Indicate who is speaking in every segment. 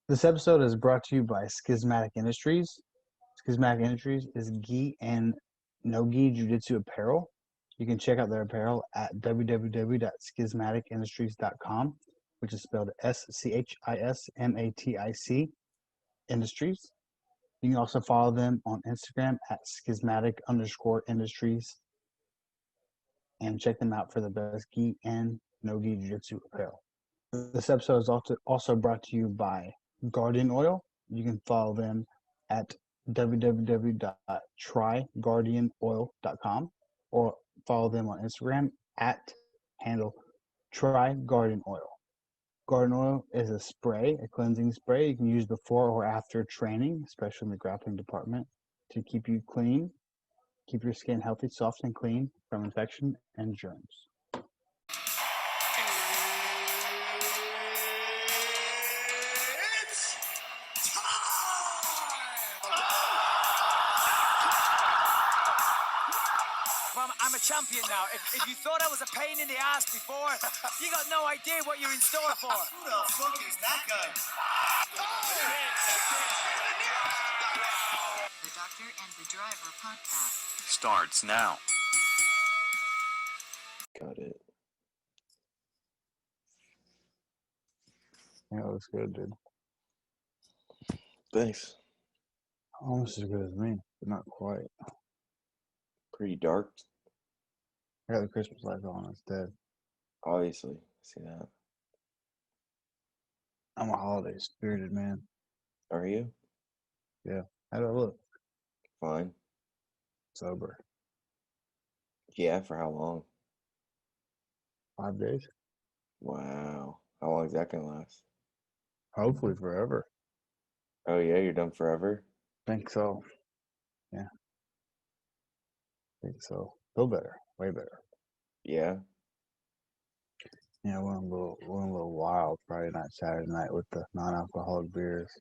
Speaker 1: This episode is brought to you by Schismatic Industries. Schismatic Industries is gi and no gi jiu-jitsu apparel. You can check out their apparel at www.schismaticindustries.com, which is spelled SCHISMATIC Industries. You can also follow them on Instagram at schismatic_industries and check them out for the best gi and no gi jiu-jitsu apparel. This episode is also brought to you by Guardian Oil. You can follow them at www.tryguardianoil.com or follow them on Instagram at handle tryguardianoil. Guardian Oil is a spray, a cleansing spray you can use before or after training, especially in the grappling department, to keep you clean, keep your skin healthy, soft, and clean from infection and germs.
Speaker 2: I'm a champion now. If you thought I was a pain in the ass before, you got no idea what you're in store for.
Speaker 3: Who the fuck is that guy?
Speaker 4: The Doctor and the Driver podcast
Speaker 5: starts now.
Speaker 6: Got it.
Speaker 1: Yeah, that's good, dude.
Speaker 6: Thanks.
Speaker 1: Almost as good as me, but not quite.
Speaker 6: Pretty dark,
Speaker 1: I got the Christmas lights on instead.
Speaker 6: obviously. See that?
Speaker 1: I'm a holiday spirited man.
Speaker 6: Are you?
Speaker 1: How do I look?
Speaker 6: Fine.
Speaker 1: Sober.
Speaker 6: Yeah, for how long?
Speaker 1: 5 days?
Speaker 6: Wow. How long is that gonna last?
Speaker 1: Hopefully forever.
Speaker 6: Oh yeah, you're done forever?
Speaker 1: Think so. Yeah. Think so. Feel better. Way better.
Speaker 6: Yeah.
Speaker 1: Yeah, went a little wild Friday night, Saturday night with the non-alcoholic beers.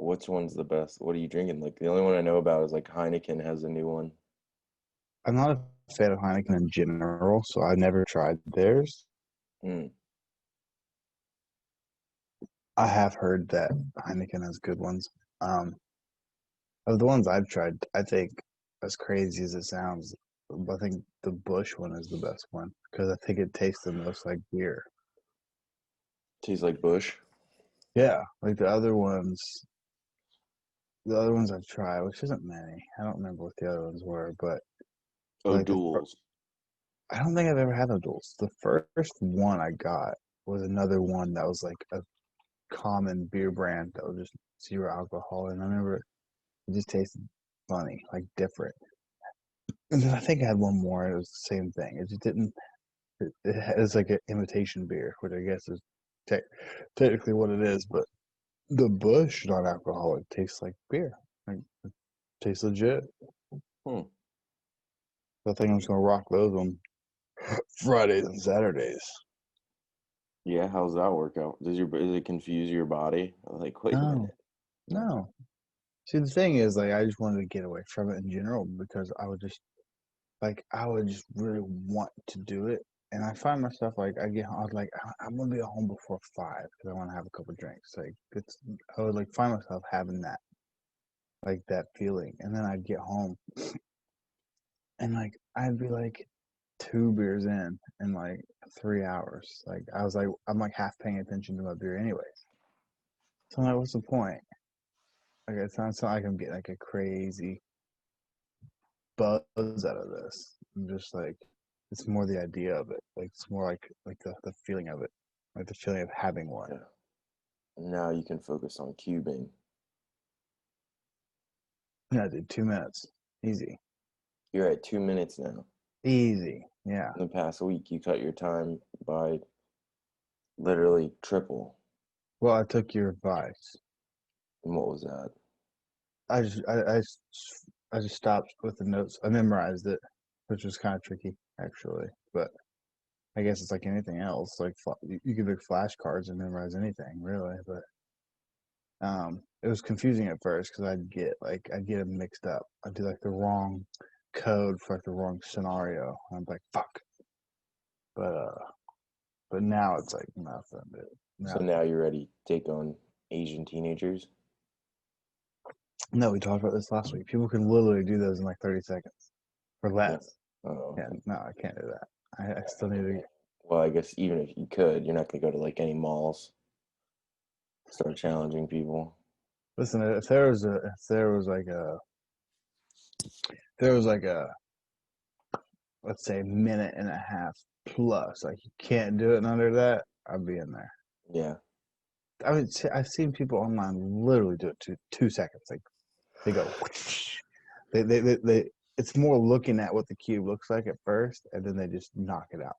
Speaker 6: Which one's the best? What are you drinking? Like the only one I know about is like Heineken has a new one.
Speaker 1: I'm not a fan of Heineken in general, so I never tried theirs.
Speaker 6: Hmm.
Speaker 1: I have heard that Heineken has good ones. Of the ones I've tried, I think, as crazy as it sounds, I think the Busch one is the best one because I think it tastes the most like beer.
Speaker 6: Tastes like Bush.
Speaker 1: Yeah, like the other ones I've tried, which isn't many. I don't remember what the other ones were, but
Speaker 6: Oh,
Speaker 1: like
Speaker 6: duels.
Speaker 1: I don't think I've ever had O'Doul's. The first one I got was another one that was like a common beer brand that was just zero alcohol, and I remember it just tasted funny, like different. And then I think I had one more, and it was the same thing. It just didn't. It has like an imitation beer, which I guess is technically what it is, but the Busch non-alcoholic tastes like beer. Like it tastes legit.
Speaker 6: Hmm.
Speaker 1: I think I'm just gonna rock those on Fridays and Saturdays.
Speaker 6: Yeah, how's that work out? Does it confuse your body? Like, wait a
Speaker 1: No,
Speaker 6: minute.
Speaker 1: no. See, the thing is, like, I just wanted to get away from it in general because I would just really want to do it, and I find myself like I get home, like I'm gonna be home before 5 because I want to have a couple drinks. Like I would like find myself having that feeling, and then I'd get home, and like I'd be like 2 beers in like 3 hours. Like I'm like half paying attention to my beer anyways. So I'm like, what's the point? Like it's not like I'm getting like a crazy buzz out of this. I'm just like, it's more the idea of it. Like it's more like the feeling of it, like the feeling of having one.
Speaker 6: Yeah. Now you can focus on cubing.
Speaker 1: Yeah, dude, 2 minutes, easy,
Speaker 6: You're at 2 minutes now.
Speaker 1: easy. Yeah.
Speaker 6: In the past week, you cut your time by literally triple.
Speaker 1: Well, I took your advice.
Speaker 6: And what was that?
Speaker 1: I just stopped with the notes. I memorized it, which was kind of tricky actually, but I guess it's like anything else. Like you can make flashcards and memorize anything, really. But it was confusing at first because I'd get them mixed up. I'd do like the wrong code for like the wrong scenario. And I'm like, fuck. But now it's like nothing, dude.
Speaker 6: So
Speaker 1: No,
Speaker 6: now you're ready to take on Asian teenagers?
Speaker 1: no, we talked about this last week. People can literally do those in like 30 seconds or
Speaker 6: Yeah.
Speaker 1: less.
Speaker 6: Oh,
Speaker 1: Yeah, no, I can't do that. I still need to.
Speaker 6: well, I guess even if you could, you're not gonna go to like any malls, start challenging people.
Speaker 1: Listen, if there was like a, let's say, minute and a half plus, like you can't do it in under that, I'd be in there.
Speaker 6: Yeah.
Speaker 1: I mean, I've seen people online literally do it 2 seconds. Like they go, they. It's more looking at what the cube looks like at first, and then they just knock it out.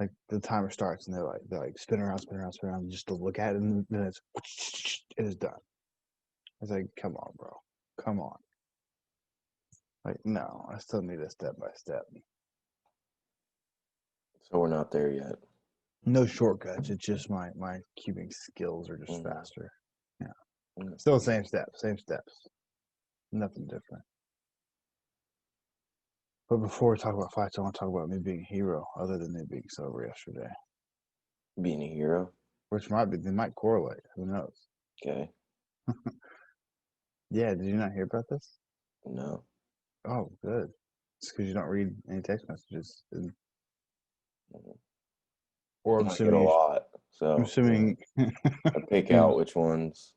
Speaker 1: Like the timer starts, and they're like spin around, spin around, spin around, just to look at it, and then it is done. It's like, come on, bro, come on. Like, no, I still need a step by step.
Speaker 6: So we're not there yet.
Speaker 1: No shortcuts. It's just my cubing skills are just
Speaker 6: Mhm.
Speaker 1: faster. Yeah,
Speaker 6: Mm.
Speaker 1: still same steps, nothing different. But before we talk about fights, I want to talk about me being a hero, other than me being sober yesterday,
Speaker 6: Being a hero.
Speaker 1: which they might correlate. Who knows?
Speaker 6: Okay.
Speaker 1: Yeah, did you not hear about this?
Speaker 6: No.
Speaker 1: Oh, good. It's because you don't read any text messages, or I'm
Speaker 6: I get a
Speaker 1: assuming
Speaker 6: lot,
Speaker 1: I'm
Speaker 6: so
Speaker 1: assuming
Speaker 6: I pick
Speaker 1: you
Speaker 6: out which ones.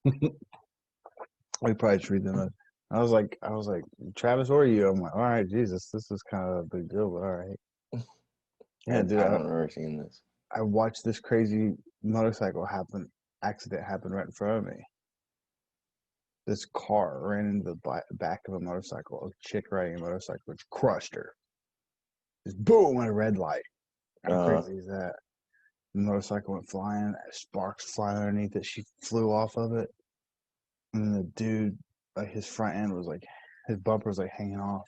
Speaker 1: I probably should read them. I was like, Travis or you? I'm like, all right, Jesus, this is kind of a big deal, but all right.
Speaker 6: I
Speaker 1: Yeah, dude,
Speaker 6: don't remember seeing this.
Speaker 1: I watched this crazy motorcycle accident happen right in front of me. This car ran into the back of a motorcycle. A chick riding a motorcycle, which crushed her. Just boom at a red light. How
Speaker 6: Uh,
Speaker 1: crazy is that? The motorcycle went flying, sparks flying underneath it. She flew off of it, and then the dude, like his front end was like, his bumper was like hanging off,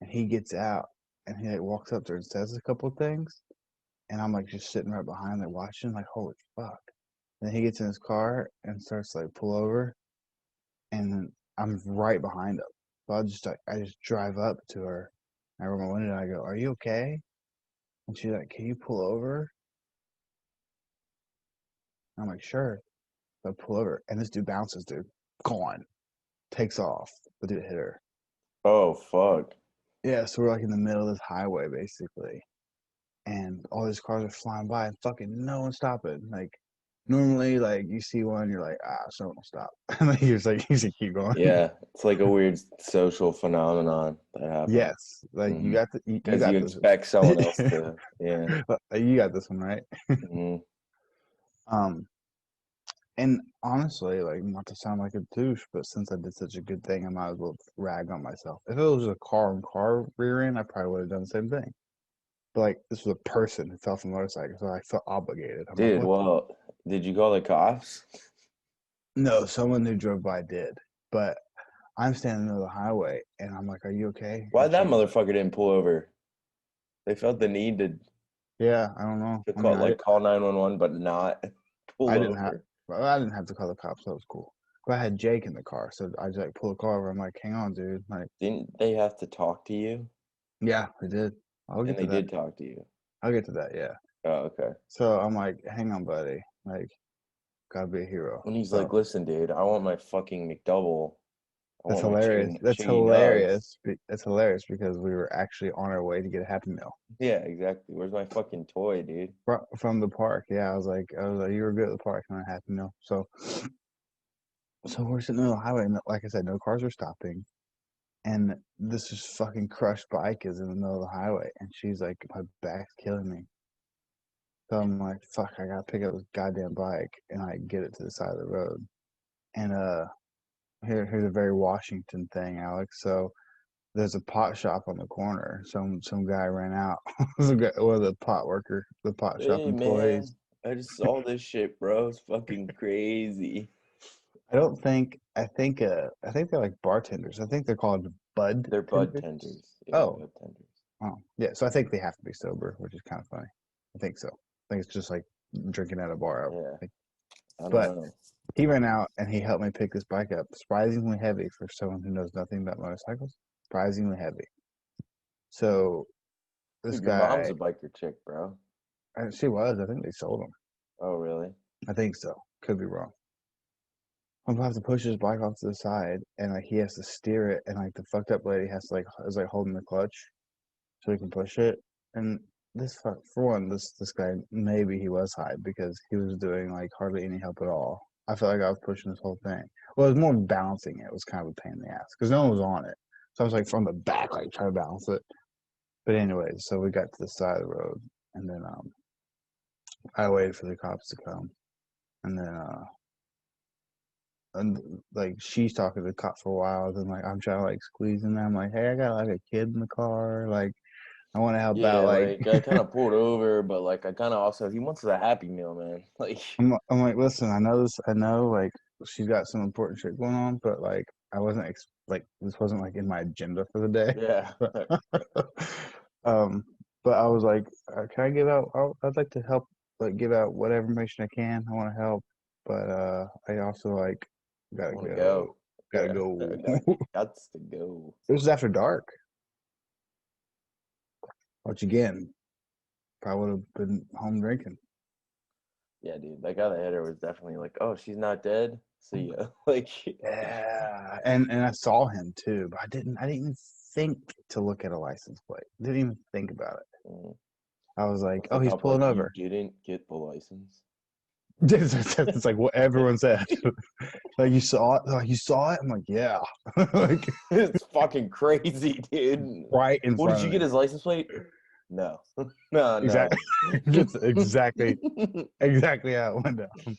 Speaker 1: and he gets out and he like walks up there and says a couple of things, and I'm like just sitting right behind there watching, like holy fuck. And then he gets in his car and starts to like pull over, and then I'm right behind him. So I just drive up to her. I roll my window and I go, "Are you okay?" And she's like, "Can you pull over?" I'm like, "Sure." So I pull over, and this dude bounces, dude, gone, takes off. The dude hit her.
Speaker 6: oh fuck.
Speaker 1: Yeah, so we're like in the middle of this highway basically, and all these cars are flying by, and fucking no one's stopping. Like normally, like you see one, you're like, someone will stop, and then you're just like, you just keep going.
Speaker 6: Yeah, it's like a weird social phenomenon that happens.
Speaker 1: Yes, like
Speaker 6: Mm-hmm.
Speaker 1: you
Speaker 6: Because you
Speaker 1: got this.
Speaker 6: expect someone else to, yeah.
Speaker 1: You got this one right.
Speaker 6: Hmm.
Speaker 1: Um, and honestly, like not to sound like a douche, but since I did such a good thing, I might as well rag on myself. If it was a car and car rear end, I probably would have done the same thing. But like this was a person who fell from a motorcycle, so I felt obligated. I'm like,
Speaker 6: Dude,
Speaker 1: what?
Speaker 6: well, did you call the cops?
Speaker 1: No, someone who drove by did, but I'm standing in the middle of the highway, and I'm like, "Are you okay?"
Speaker 6: Why
Speaker 1: And
Speaker 6: that
Speaker 1: she's like,
Speaker 6: motherfucker didn't pull over? They felt the need
Speaker 1: "Yeah, I don't know.
Speaker 6: to
Speaker 1: I mean,
Speaker 6: call like call 911, but not pull
Speaker 1: I didn't have,
Speaker 6: over.
Speaker 1: well, I didn't have to call the cops. That was cool. But I had Jake in the car, so I just like pull the car over. I'm like, "Hang on, dude." Like,
Speaker 6: Didn't they have to talk to you?
Speaker 1: yeah, we did. I'll
Speaker 6: And
Speaker 1: get to
Speaker 6: they
Speaker 1: that.
Speaker 6: did talk to you.
Speaker 1: I'll get to that. Yeah.
Speaker 6: Oh, okay.
Speaker 1: So I'm like, "Hang on, buddy. Like, gotta be a hero."
Speaker 6: And he's like,
Speaker 1: So
Speaker 6: listen, dude, I want my fucking McDouble. I
Speaker 1: that's
Speaker 6: want my
Speaker 1: hilarious. That's
Speaker 6: chicken nugs.
Speaker 1: hilarious. That's hilarious because we were actually on our way to get a Happy Meal
Speaker 6: Yeah, exactly. Where's my fucking toy, dude?
Speaker 1: from the park. Yeah, I was like, you were good at the park and a Happy Meal. So we're sitting on the highway, and like I said, no cars are stopping. And this just fucking crushed bike is in the middle of the highway, and she's like, my back's killing me. So I'm like, fuck, I gotta pick up this goddamn bike and I get it to the side of the road. And here's a very Washington thing, Alex. So there's a pot shop on the corner. Some guy ran out. Or the pot shop
Speaker 6: Hey,
Speaker 1: employees.
Speaker 6: man, I just saw this shit, bro. It's fucking crazy.
Speaker 1: I don't think I think they're like bartenders. I think they're called bud
Speaker 6: They're bud
Speaker 1: tenders.
Speaker 6: tenders. Yeah,
Speaker 1: Oh,
Speaker 6: bud tenders.
Speaker 1: oh, yeah. So I think they have to be sober, which is kind of funny. I think so. I think it's just like drinking at a bar.
Speaker 6: Yeah, I don't
Speaker 1: But
Speaker 6: know.
Speaker 1: he ran out and he helped me pick this bike up. Surprisingly heavy for someone who knows nothing about motorcycles. Surprisingly heavy. So this
Speaker 6: Dude, your mom's
Speaker 1: guy,
Speaker 6: a biker chick, bro.
Speaker 1: she was. I think they sold him.
Speaker 6: Oh, really?
Speaker 1: I think so. Could be wrong. I'm gonna have to push his bike off to the side, and like he has to steer it, and like the fucked up lady has to like is like holding the clutch so he can push it. And for one, this guy maybe he was high because he was doing like hardly any help at all. I felt like I was pushing this whole thing. Well, it was more balancing it. It was kind of a pain in the ass because no one was on it. So I was like from the back, like trying to balance it. But anyways, so we got to the side of the road, and then I waited for the cops to come, and then and like she's talking to the cop for a while. Then like I'm trying to like squeeze in there. I'm like, hey, I got like a kid in the car. Like I want to help
Speaker 6: Yeah,
Speaker 1: out. Like
Speaker 6: like I kind of pulled over, but like I kind of also he wants a Happy Meal, man. Like
Speaker 1: I'm like, listen, I know this. I know like she's got some important shit going on, but like I wasn't like this wasn't like in my agenda for the day.
Speaker 6: yeah,
Speaker 1: um, but I was like, can I give out? I'd like to help, like give out whatever information I can. I want to help, but I also like
Speaker 6: I
Speaker 1: gotta
Speaker 6: want to
Speaker 1: go.
Speaker 6: go.
Speaker 1: Gotta
Speaker 6: Yeah,
Speaker 1: go.
Speaker 6: got to go.
Speaker 1: It was after dark, which again, probably would have been home drinking.
Speaker 6: Yeah, dude, that guy that hit her was definitely like, oh, she's not dead. See ya. Like,
Speaker 1: Yeah, and I saw him too, but I didn't even think to look at a license plate. Didn't even think about it.
Speaker 6: mm.
Speaker 1: I was
Speaker 6: I
Speaker 1: like,
Speaker 6: was
Speaker 1: oh,
Speaker 6: like,
Speaker 1: he's
Speaker 6: up,
Speaker 1: pulling
Speaker 6: like you
Speaker 1: over.
Speaker 6: didn't get the license.
Speaker 1: It's like what everyone said. Like you saw it. Like you saw it. I'm like, yeah, like
Speaker 6: It's fucking crazy, dude.
Speaker 1: right in
Speaker 6: Well, did
Speaker 1: front
Speaker 6: you
Speaker 1: of
Speaker 6: get
Speaker 1: me.
Speaker 6: his license plate? No, no, no.
Speaker 1: Exactly, just exactly how it went down.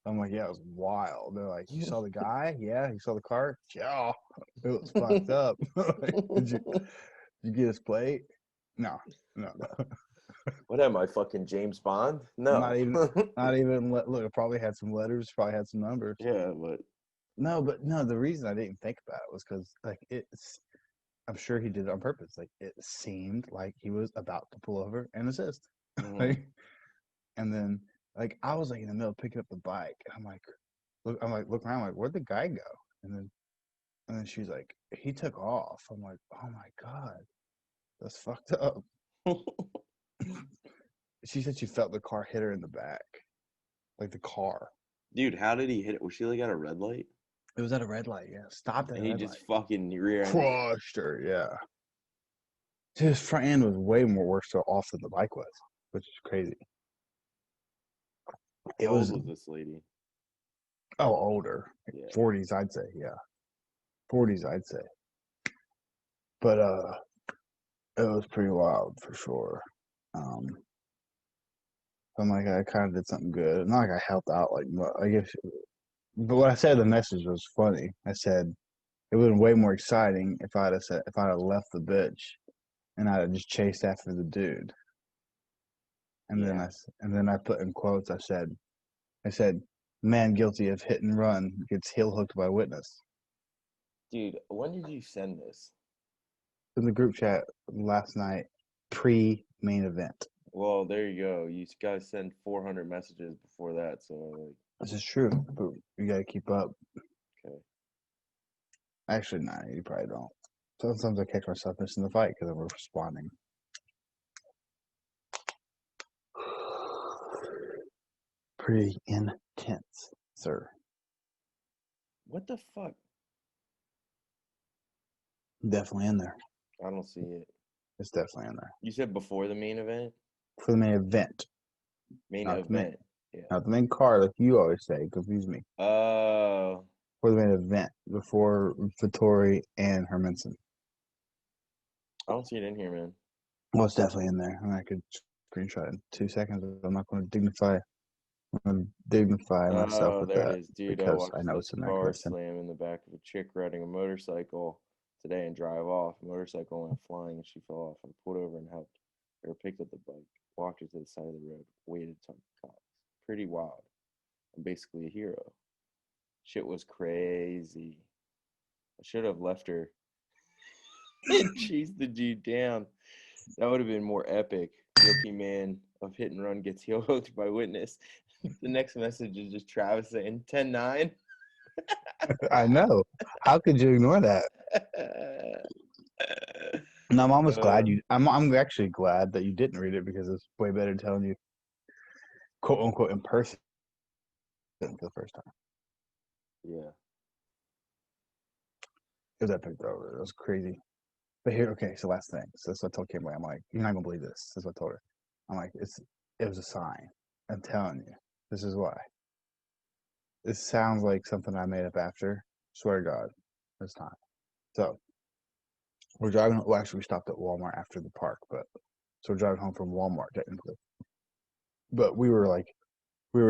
Speaker 1: I'm like, yeah, it was wild. They're like, you saw the guy? Yeah, you saw the car? Yeah, it was fucked up. Like, did you get his plate? No, no.
Speaker 6: What am I, fucking James Bond?
Speaker 1: Not
Speaker 6: No.
Speaker 1: even, not even. Look, it probably had some letters, probably had some numbers.
Speaker 6: Yeah, but
Speaker 1: No, but no. The reason I didn't think about it was because, like, it's. I'm sure he did it on purpose. Like, it seemed like he was about to pull over and assist.
Speaker 6: mhm.
Speaker 1: Like, and then, like, I was like in the middle of picking up the bike, and I'm like, look around, like, where'd the guy go? And then she's like, he took off. I'm like, oh my god, that's fucked up. She said she felt the car hit her in the back, like the car.
Speaker 6: Dude, how did he hit it? Was she like at a red light?
Speaker 1: It was at a red light, yeah. Stopped at a
Speaker 6: And he
Speaker 1: red
Speaker 6: just
Speaker 1: light.
Speaker 6: fucking rear-ended it.
Speaker 1: Crushed her, yeah. His front end was way more worse off than the bike was, which is crazy. It
Speaker 6: How old
Speaker 1: was
Speaker 6: was this lady?
Speaker 1: older, like
Speaker 6: Yeah.
Speaker 1: 40s, I'd say, yeah, 40s, I'd say. But it was pretty wild for sure. Um, I'm like, I kind of did something good. Not like I helped out, like I guess. But what I said in the message was funny. I said it would have been way more exciting if I'd have left the bitch and I'd have just chased after the dude.
Speaker 6: Yeah.
Speaker 1: And then I put in quotes. I said, man guilty of hit and run gets heel hooked by witness.
Speaker 6: Dude, when did you send this?
Speaker 1: In the group chat last night, pre main event.
Speaker 6: Well, there you go. You guys send 400 messages before that, so like,
Speaker 1: This is true, but you got to keep up.
Speaker 6: okay.
Speaker 1: Actually, no, you probably don't. Sometimes I catch myself missing the fight because I'm responding. Pretty intense, sir.
Speaker 6: What the fuck?
Speaker 1: Definitely in there.
Speaker 6: I don't see it.
Speaker 1: It's definitely in there.
Speaker 6: You said before the main event?
Speaker 1: For the main event,
Speaker 6: Main
Speaker 1: not the main,
Speaker 6: event. Yeah.
Speaker 1: not the main card, like you always say. Confuse me.
Speaker 6: Oh,
Speaker 1: For the main event, before Vittori and Hermanson.
Speaker 6: I don't see it in here, man.
Speaker 1: Well, it's definitely in there. I mean, I could screenshot it in 2 seconds. I'm not going to dignify. I'm gonna dignify myself
Speaker 6: Oh,
Speaker 1: with
Speaker 6: there it
Speaker 1: that
Speaker 6: is, dude. I
Speaker 1: because I
Speaker 6: watched
Speaker 1: know
Speaker 6: this
Speaker 1: it's in there.
Speaker 6: car slam in the back of a chick riding a motorcycle today and drive off. The motorcycle went flying and she fell off. I pulled over and helped her, picked up the bike, walked her to the side of the road, waited to talk to cops. Pretty wild. I'm basically a hero. Shit was crazy. I should have left her and chased the dude down. That would have been more epic. Guilty man of hit and run gets heel hooked by witness. The next message is just Travis saying 10-9.
Speaker 1: I know. How could you ignore that? No, I'm almost glad you. I'm actually glad that you didn't read it because it's way better telling you, quote unquote, in person for the first time.
Speaker 6: Yeah.
Speaker 1: It was epic, though. It was crazy. But here, okay, so last thing. So that's what I told Kimberly. I'm like, you're not gonna believe this. That's what I told her. I'm like, it was a sign. I'm telling you, this is why. This sounds like something I made up after. Swear to God, this time. So we're driving. Well, actually, we stopped at Walmart after the park, but so we're driving home from Walmart technically. But we were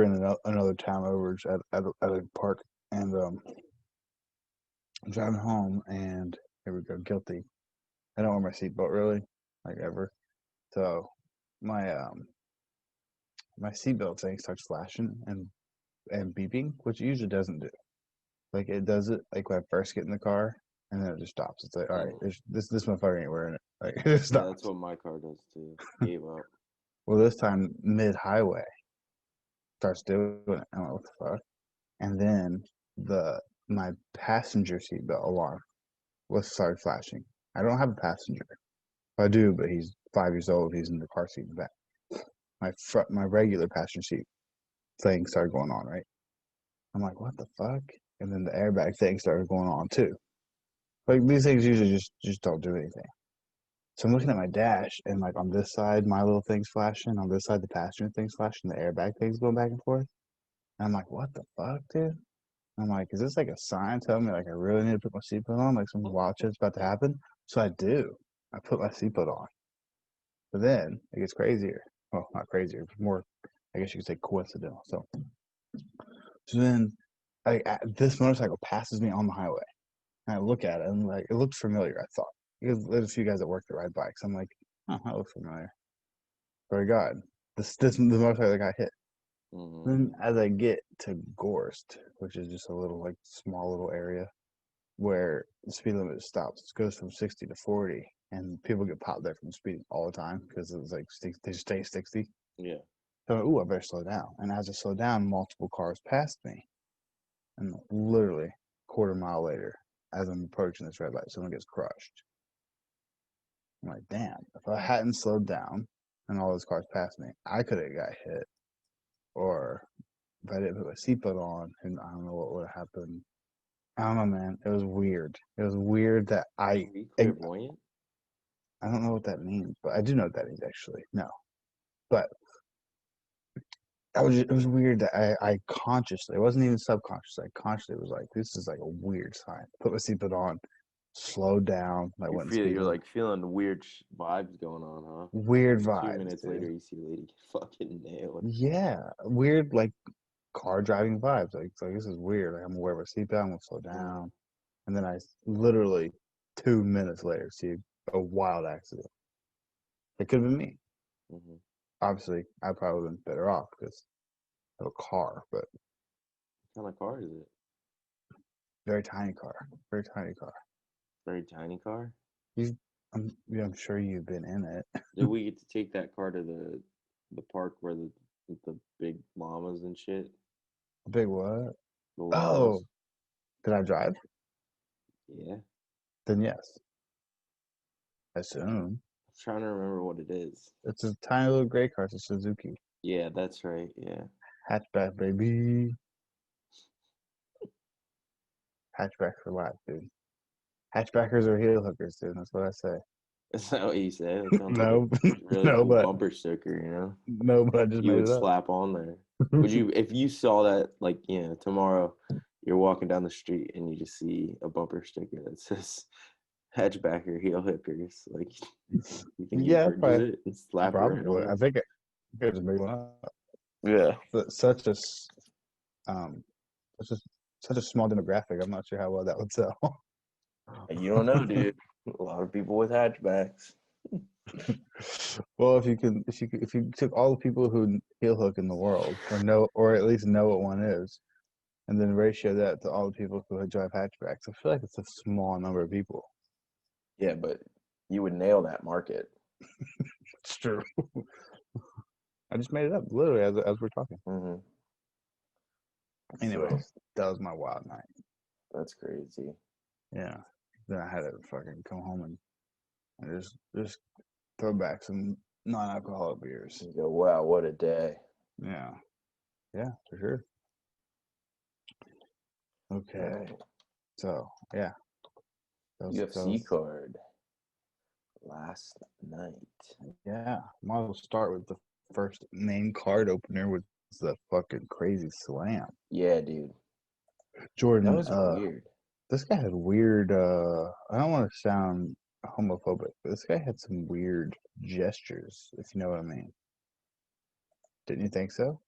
Speaker 1: in another town over at a park, and I'm driving home, and here we go, guilty. I don't wear my seatbelt really, like ever. So my seatbelt thing starts flashing and beeping, which it usually doesn't do. Like it does it like when I first get in the car, and then it just stops. It's like, all right, this motherfucker ain't wearing it. Like it just
Speaker 6: Yeah,
Speaker 1: stops.
Speaker 6: that's what my car does too. Gave up.
Speaker 1: Well, this time mid highway starts doing it. I don't know what the fuck. And then the my passenger seatbelt alarm was started flashing. I don't have a passenger. I do, but he's 5 years old. He's in the car seat in the back. My regular passenger seat thing started going on, right? I'm like, what the fuck? And then the airbag thing started going on too. Like these things usually just don't do anything. So I'm looking at my dash, and like on this side, my little thing's flashing. On this side, the passenger thing's flashing. The airbag thing's going back and forth. And I'm like, what the fuck, dude? I'm like, is this like a sign telling me like I really need to put my seatbelt on? Like some wild shit's about to happen? So I do. I put my seatbelt on. But then it gets crazier. Well, not crazier, but more, I guess you could say coincidental. So then this motorcycle passes me on the highway. And I look at it and like, it looked familiar, I thought. Because there's a few guys that work that ride bikes. I'm like, oh, that looks familiar. Very God. The motorcycle that got hit.
Speaker 6: Mm-hmm.
Speaker 1: Then as I get to Gorst, which is just a little like small little area where the speed limit stops, it goes from 60 to 40, and people get popped there from speeding all the time because it's like they stay 60.
Speaker 6: Yeah.
Speaker 1: So, ooh, I better slow down. And as I slow down, multiple cars passed me, and literally quarter mile later, as I'm approaching this red light, someone gets crushed. I'm like, damn, if I hadn't slowed down and all those cars passed me, I could have got hit. Or if I didn't put my seatbelt on, and I don't know what would have happened. I don't know, man. It was weird. It was weird that
Speaker 6: Are you clairvoyant?
Speaker 1: I don't know what that means, but I do know what that means actually. No, but it was weird that I consciously, it wasn't even subconscious. I consciously was like, this is like a weird sign. Put my seatbelt on, slow down, like
Speaker 6: You
Speaker 1: went
Speaker 6: feel
Speaker 1: speed
Speaker 6: you're
Speaker 1: limit.
Speaker 6: like feeling weird vibes going on, huh?
Speaker 1: Weird
Speaker 6: 2 minutes
Speaker 1: vibes,
Speaker 6: later,
Speaker 1: dude.
Speaker 6: you see a lady get fucking nailed.
Speaker 1: Yeah, weird like car driving vibes. Like it's like this is weird. Like I'm gonna wear my seatbelt, I'm gonna slow down, and then I literally 2 minutes later see a wild accident. It could have been me.
Speaker 6: Mm-hmm.
Speaker 1: Obviously, I probably would have been better off because of a car, but
Speaker 6: What kind of car is it?
Speaker 1: very tiny car, very tiny car.
Speaker 6: Very tiny car.
Speaker 1: You, I'm sure you've been in it.
Speaker 6: Did we get to take that car to the park where the big llamas and shit?
Speaker 1: Big what?
Speaker 6: The
Speaker 1: Oh,
Speaker 6: llamas.
Speaker 1: did I drive?
Speaker 6: Yeah.
Speaker 1: Then yes, I assume.
Speaker 6: I'm trying to remember what it is.
Speaker 1: It's a tiny little gray car. It's a Suzuki
Speaker 6: Yeah, that's right. Yeah.
Speaker 1: hatchback, baby. Hatchback for life, dude. Hatchbackers are heel hookers, dude. That's what I say.
Speaker 6: Is that what you said? It sounds like a
Speaker 1: No,
Speaker 6: really
Speaker 1: no,
Speaker 6: cool
Speaker 1: but
Speaker 6: bumper sticker, you know?
Speaker 1: no, but I just
Speaker 6: You
Speaker 1: made
Speaker 6: would
Speaker 1: it up.
Speaker 6: slap on there. Would you, if you saw that, like, tomorrow you're walking down the street and you just see a bumper sticker that says hatchbacker heel hookers, like, you think you'd
Speaker 1: Yeah,
Speaker 6: purchase it and slap it right
Speaker 1: probably.
Speaker 6: on
Speaker 1: I think I just made one up.
Speaker 6: there?
Speaker 1: But um, such a such a small demographic. I'm not sure how well that would sell.
Speaker 6: Yeah. You don't know, dude. A lot of people with hatchbacks.
Speaker 1: Well, if you took all the people who heel hook in the world, or at least know what one is, and then ratio that to all the people who drive hatchbacks, I feel like it's a small number of people.
Speaker 6: Yeah, but you would nail that market.
Speaker 1: It's true. I just made it up literally as we're talking.
Speaker 6: Mm-hmm. So
Speaker 1: Anyways, that was my wild night.
Speaker 6: that's crazy.
Speaker 1: Yeah. Then I had to fucking come home and just throw back some non-alcoholic beers.
Speaker 6: You go, wow, what a day.
Speaker 1: Yeah. Yeah, for sure. Okay.
Speaker 6: Alright.
Speaker 1: So yeah.
Speaker 6: UFC card last night.
Speaker 1: Yeah. Might as well start with the first main card opener with the fucking crazy slam.
Speaker 6: Yeah, dude.
Speaker 1: Jordan,
Speaker 6: That was weird.
Speaker 1: this guy had weird I don't want to sound homophobic, but this guy had some weird gestures, if you know what I mean. Didn't you think so?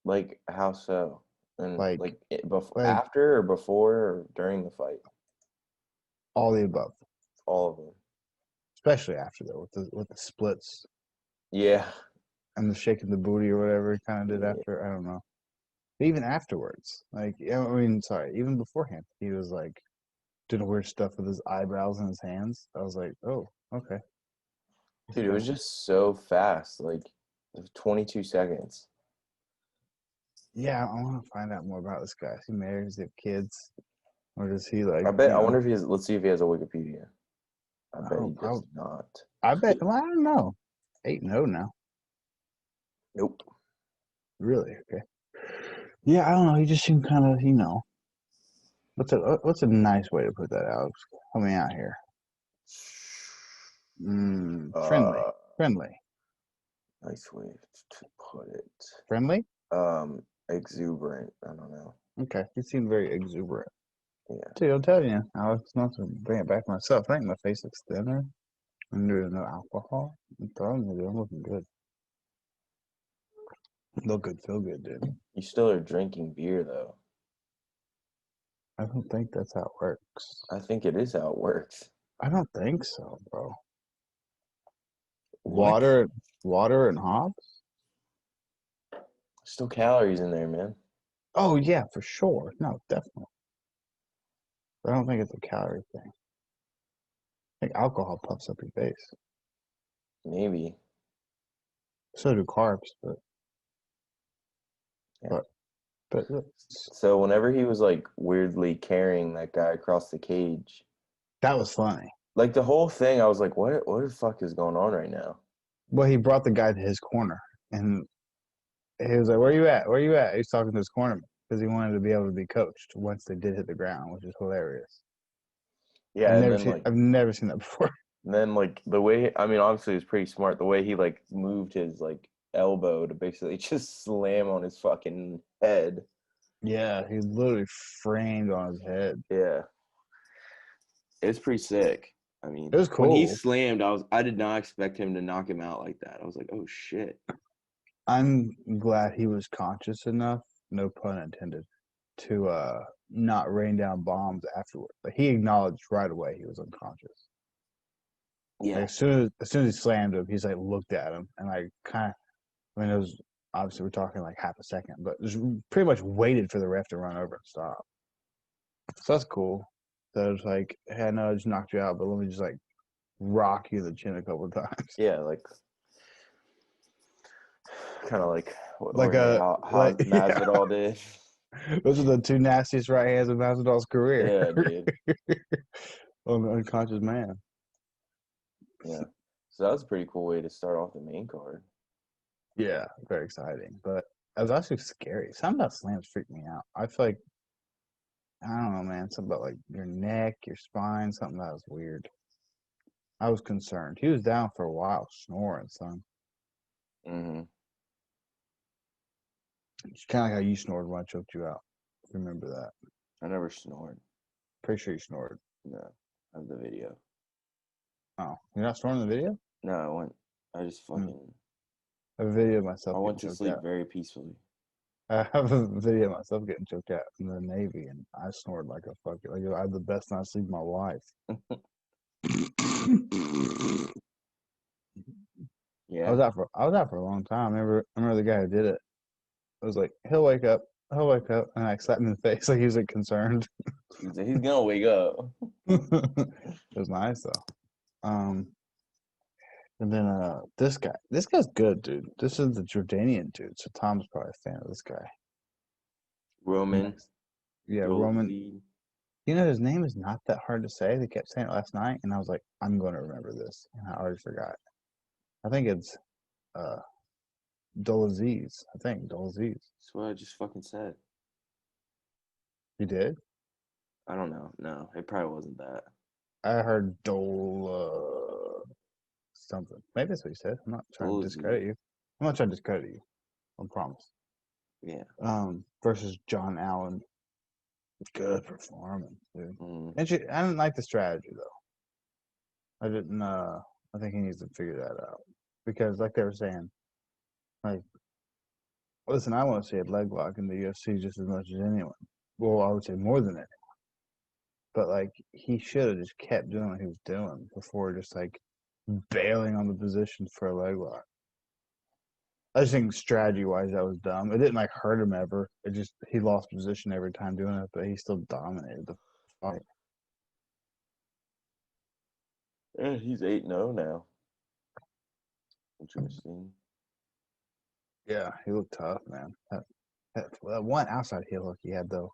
Speaker 6: Like, how so? And
Speaker 1: Like
Speaker 6: like
Speaker 1: like
Speaker 6: after or before or during the fight?
Speaker 1: all the above.
Speaker 6: All of them.
Speaker 1: Especially after though, with the splits
Speaker 6: Yeah.
Speaker 1: and the shaking the booty or whatever he kind of did
Speaker 6: Yeah.
Speaker 1: after. I don't know. Even afterwards, like I mean, sorry, even beforehand, he was like doing weird stuff with his eyebrows and his hands. I was like, oh, okay.
Speaker 6: Dude, it was just so fast. Like, it was 22 seconds.
Speaker 1: Yeah, I want to find out more about this guy. Is he married? Does he have kids? Or does he like?
Speaker 6: I wonder if he has, let's see if he has a Wikipedia. I bet he does not.
Speaker 1: I bet. Well, I don't know. 8-0 now.
Speaker 6: Nope.
Speaker 1: Really? Okay. Yeah, I don't know. He just seemed kind of, what's a nice way to put that, Alex? Help me out here. Friendly.
Speaker 6: Uh,
Speaker 1: Friendly.
Speaker 6: nice way to put it.
Speaker 1: Friendly?
Speaker 6: Exuberant. I don't know.
Speaker 1: Okay. He seemed very exuberant.
Speaker 6: Yeah.
Speaker 1: Dude, I'm telling you, Alex, not to bring it back myself. I think my face looks thinner. And there's no alcohol. I'm telling you, dude, I'm looking good. Look good, feel good, dude.
Speaker 6: You still are drinking beer, though.
Speaker 1: I don't think that's how it works.
Speaker 6: I think it is how it works.
Speaker 1: I don't think so, bro.
Speaker 6: What?
Speaker 1: Water and hops?
Speaker 6: Still calories in there, man.
Speaker 1: Oh yeah, for sure. No, definitely. But I don't think it's a calorie thing. I think alcohol puffs up your face.
Speaker 6: Maybe.
Speaker 1: So do carbs,
Speaker 6: Yeah.
Speaker 1: but
Speaker 6: So whenever he was like weirdly carrying that guy across the cage,
Speaker 1: that was funny.
Speaker 6: like the whole thing, I was like, what the fuck is going on right now?
Speaker 1: Well, he brought the guy to his corner, and he was like, "Where you at? Where you at?" He's talking to his cornerman because he wanted to be able to be coached once they did hit the ground, which is hilarious.
Speaker 6: Yeah,
Speaker 1: I've never seen that before.
Speaker 6: and then like the way, I mean, obviously it's pretty smart the way he like moved his like elbow to basically just slam on his fucking head.
Speaker 1: Yeah, he literally framed on his head.
Speaker 6: Yeah. It's pretty sick. I mean,
Speaker 1: It was
Speaker 6: when he
Speaker 1: cool.
Speaker 6: slammed, I did not expect him to knock him out like that. I was like, oh shit.
Speaker 1: I'm glad he was conscious enough, no pun intended, to not rain down bombs afterward. Like he acknowledged right away he was unconscious.
Speaker 6: Yeah.
Speaker 1: Like as soon as he slammed him, he's like looked at him and like kind of. I mean, it was obviously we're talking like half a second, but just pretty much waited for the ref to run over and stop. So that's cool. So it's like, hey, I know I just knocked you out, but let me just like rock you in the chin a couple of times.
Speaker 6: Yeah, like kind of like what
Speaker 1: Like
Speaker 6: how
Speaker 1: like yeah.
Speaker 6: Masvidal did.
Speaker 1: Those are the two nastiest right hands of Masvidal's career.
Speaker 6: Yeah, dude.
Speaker 1: On the unconscious man.
Speaker 6: Yeah. So that was a pretty cool way to start off the main card.
Speaker 1: Yeah, very exciting. But it was actually scary. Something about slams freaked me out. I feel like I don't know, man. Something about like your neck, your spine, something that was weird. I was concerned. He was down for a while, snoring, son.
Speaker 6: Mm-hmm.
Speaker 1: It's kind of like how you snored when I choked you out. Remember that?
Speaker 6: I never snored.
Speaker 1: Pretty sure you snored.
Speaker 6: No, I have the video.
Speaker 1: Oh, you're not snoring in the video?
Speaker 6: No, I just fucking.
Speaker 1: I have a video of myself
Speaker 6: I
Speaker 1: getting
Speaker 6: went to
Speaker 1: choked
Speaker 6: sleep
Speaker 1: out.
Speaker 6: very peacefully.
Speaker 1: I have a video of myself getting choked out in the Navy, and I snored like a fucking like I had the best night's sleep of my life.
Speaker 6: Yeah.
Speaker 1: I was out for a long time. I remember the guy who did it. I was like, he'll wake up, and I slapped him in the face like he was like concerned.
Speaker 6: He's gonna wake up.
Speaker 1: It was nice though. And then this guy's good, dude. This is the Jordanian dude, so Tom's probably a fan of this guy.
Speaker 6: Roman.
Speaker 1: Yeah, Roman. You know, his name is not that hard to say. They kept saying it last night, and I was like, I'm going to remember this, and I already forgot. I think it's Dolaziz. I think Dolaziz.
Speaker 6: That's what I just fucking said.
Speaker 1: You did?
Speaker 6: I don't know. No, it probably wasn't that.
Speaker 1: I heard something. Maybe that's what you said. I'm not trying to discredit
Speaker 6: Dolezal.
Speaker 1: you. I'm not trying to discredit you. I promise.
Speaker 6: Yeah.
Speaker 1: Versus John Allen. Good performance, dude.
Speaker 6: Mm.
Speaker 1: I didn't like the strategy though. I didn't. I think he needs to figure that out because, like they were saying, like, listen, I want to see a leg lock in the UFC just as much as anyone. Well, I would say more than it. But like, he should have just kept doing what he was doing before just like bailing on the positions for a leg lock. I just think strategy wise that was dumb. It didn't like hurt him ever. It just he lost position every time doing it, but he still dominated the fight.
Speaker 6: Yeah, he's 8-0 now. Interesting.
Speaker 1: Yeah, he looked tough, man. That one outside heel hook he had though,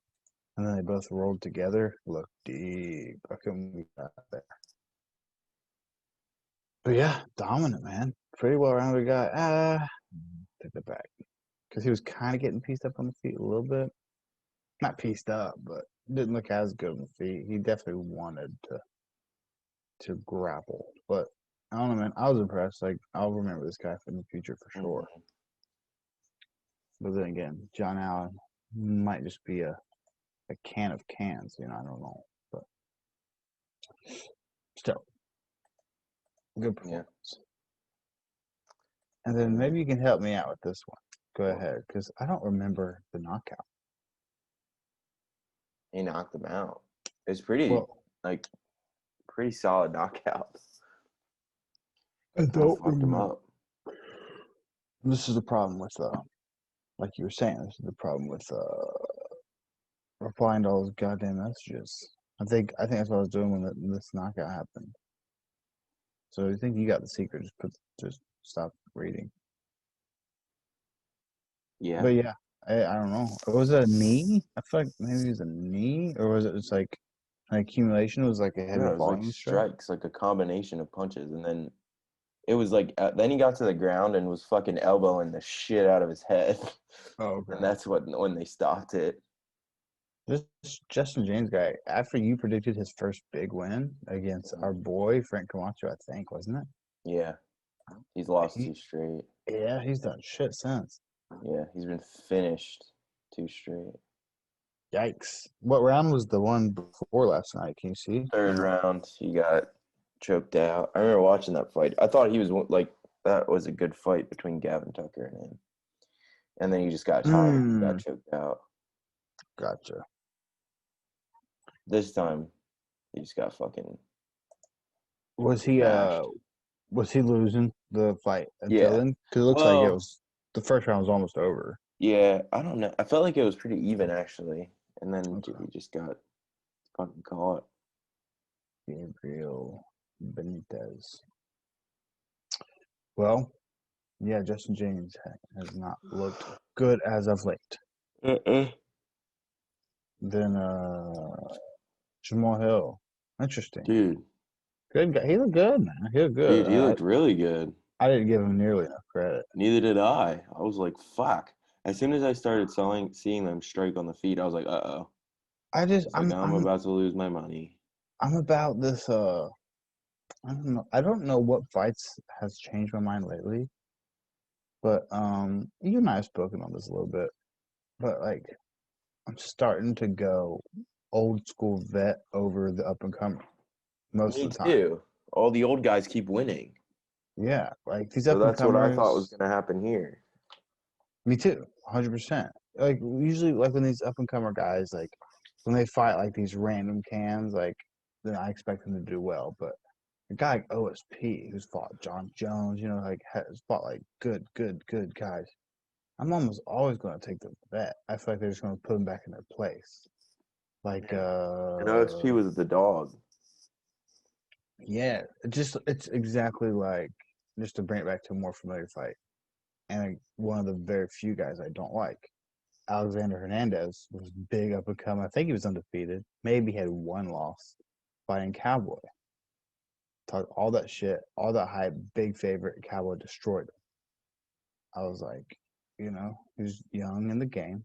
Speaker 1: and then they both rolled together. Looked deep. I couldn't believe that there. But yeah, dominant man. Pretty well rounded guy. Take it back because he was kind of getting pieced up on the feet a little bit. Not pieced up, but didn't look as good on the feet. He definitely wanted to grapple, but I don't know, man. I was impressed. Like I'll remember this guy for the future for sure.
Speaker 6: Mm-hmm.
Speaker 1: But then again, John Allen might just be a can of cans. I don't know, but still good
Speaker 6: Yeah.
Speaker 1: performance. And then maybe you can help me out with this one. Go
Speaker 6: Well,
Speaker 1: ahead, because I don't remember the knockout.
Speaker 6: he knocked him out. It's pretty,
Speaker 1: Well,
Speaker 6: like, pretty solid knockout.
Speaker 1: I
Speaker 6: Kind of
Speaker 1: don't
Speaker 6: fucked him
Speaker 1: remember.
Speaker 6: up.
Speaker 1: This is the problem with, like you were saying, this is the problem with replying to all those goddamn messages. I think that's what I was doing when this knockout happened. So you think you got the secret? Just stop reading.
Speaker 6: Yeah.
Speaker 1: But yeah, I don't know. Was it a knee? I feel like maybe it was a knee, or was it just like an accumulation? It was like a heavy
Speaker 6: No, it was like
Speaker 1: volume strike.
Speaker 6: strikes, like a combination of punches. And then it was like, then he got to the ground and was fucking elbowing the shit out of his head.
Speaker 1: Oh,
Speaker 6: And
Speaker 1: okay.
Speaker 6: that's when they stopped it.
Speaker 1: This Justin James guy, after you predicted his first big win against our boy Frank Camacho, I think, wasn't it?
Speaker 6: Yeah. He's lost 2
Speaker 1: He,
Speaker 6: straight.
Speaker 1: yeah, he's done shit since.
Speaker 6: Yeah. He's been finished 2 straight.
Speaker 1: Yikes! What round was the one before last night? Can you see?
Speaker 6: Third round, he got choked out. I remember watching that fight. I thought he was like, that was a good fight between Gavin Tucker and him. And then he just got tired and got choked out.
Speaker 1: Gotcha.
Speaker 6: This time, he just got fucking
Speaker 1: Was he
Speaker 6: smashed.
Speaker 1: was he losing the fight until
Speaker 6: Yeah.
Speaker 1: then? Because it looks like it
Speaker 6: Well,
Speaker 1: was the first round was almost over.
Speaker 6: yeah, I don't know. I felt like it was pretty even, actually. And then
Speaker 1: Okay.
Speaker 6: he just got fucking caught.
Speaker 1: Gabriel Benitez. Well, yeah, Justin James has not looked good as of late. Then Jamal Hill. Interesting.
Speaker 6: Dude,
Speaker 1: Good guy. He looked good, man. He looked good.
Speaker 6: he looked really good.
Speaker 1: I didn't give him nearly enough credit.
Speaker 6: Neither did I. I was like, fuck. As soon as I started seeing them strike on the feet, I was like, uh-oh.
Speaker 1: I just
Speaker 6: It's like, I'm about to lose my money.
Speaker 1: I'm about this I don't know. I don't know what fights has changed my mind lately. But you and I have spoken on this a little bit. But like I'm starting to go old school vet over the up and comer most
Speaker 6: Me
Speaker 1: of the time.
Speaker 6: too. All the old guys keep winning.
Speaker 1: Yeah, like these
Speaker 6: So
Speaker 1: up and
Speaker 6: that's what I thought was
Speaker 1: comers.
Speaker 6: going to happen here.
Speaker 1: Me too, 100%. Like usually, like when these up and comer guys, like when they fight like these random cans, like then I expect them to do well. But a guy like OSP who's fought John Jones, like has fought like good guys. I'm almost always going to take the vet. I feel like they're just going to put them back in their place. Like,
Speaker 6: Yeah. And OXP was the dog.
Speaker 1: yeah, it's exactly like just to bring it back to a more familiar fight. And one of the very few guys I don't like, Alexander Hernandez, was big up and coming. I think he was undefeated. Maybe had one loss fighting Cowboy. Talk all that shit, all that hype, big favorite. Cowboy destroyed him. I was like, he was young in the game,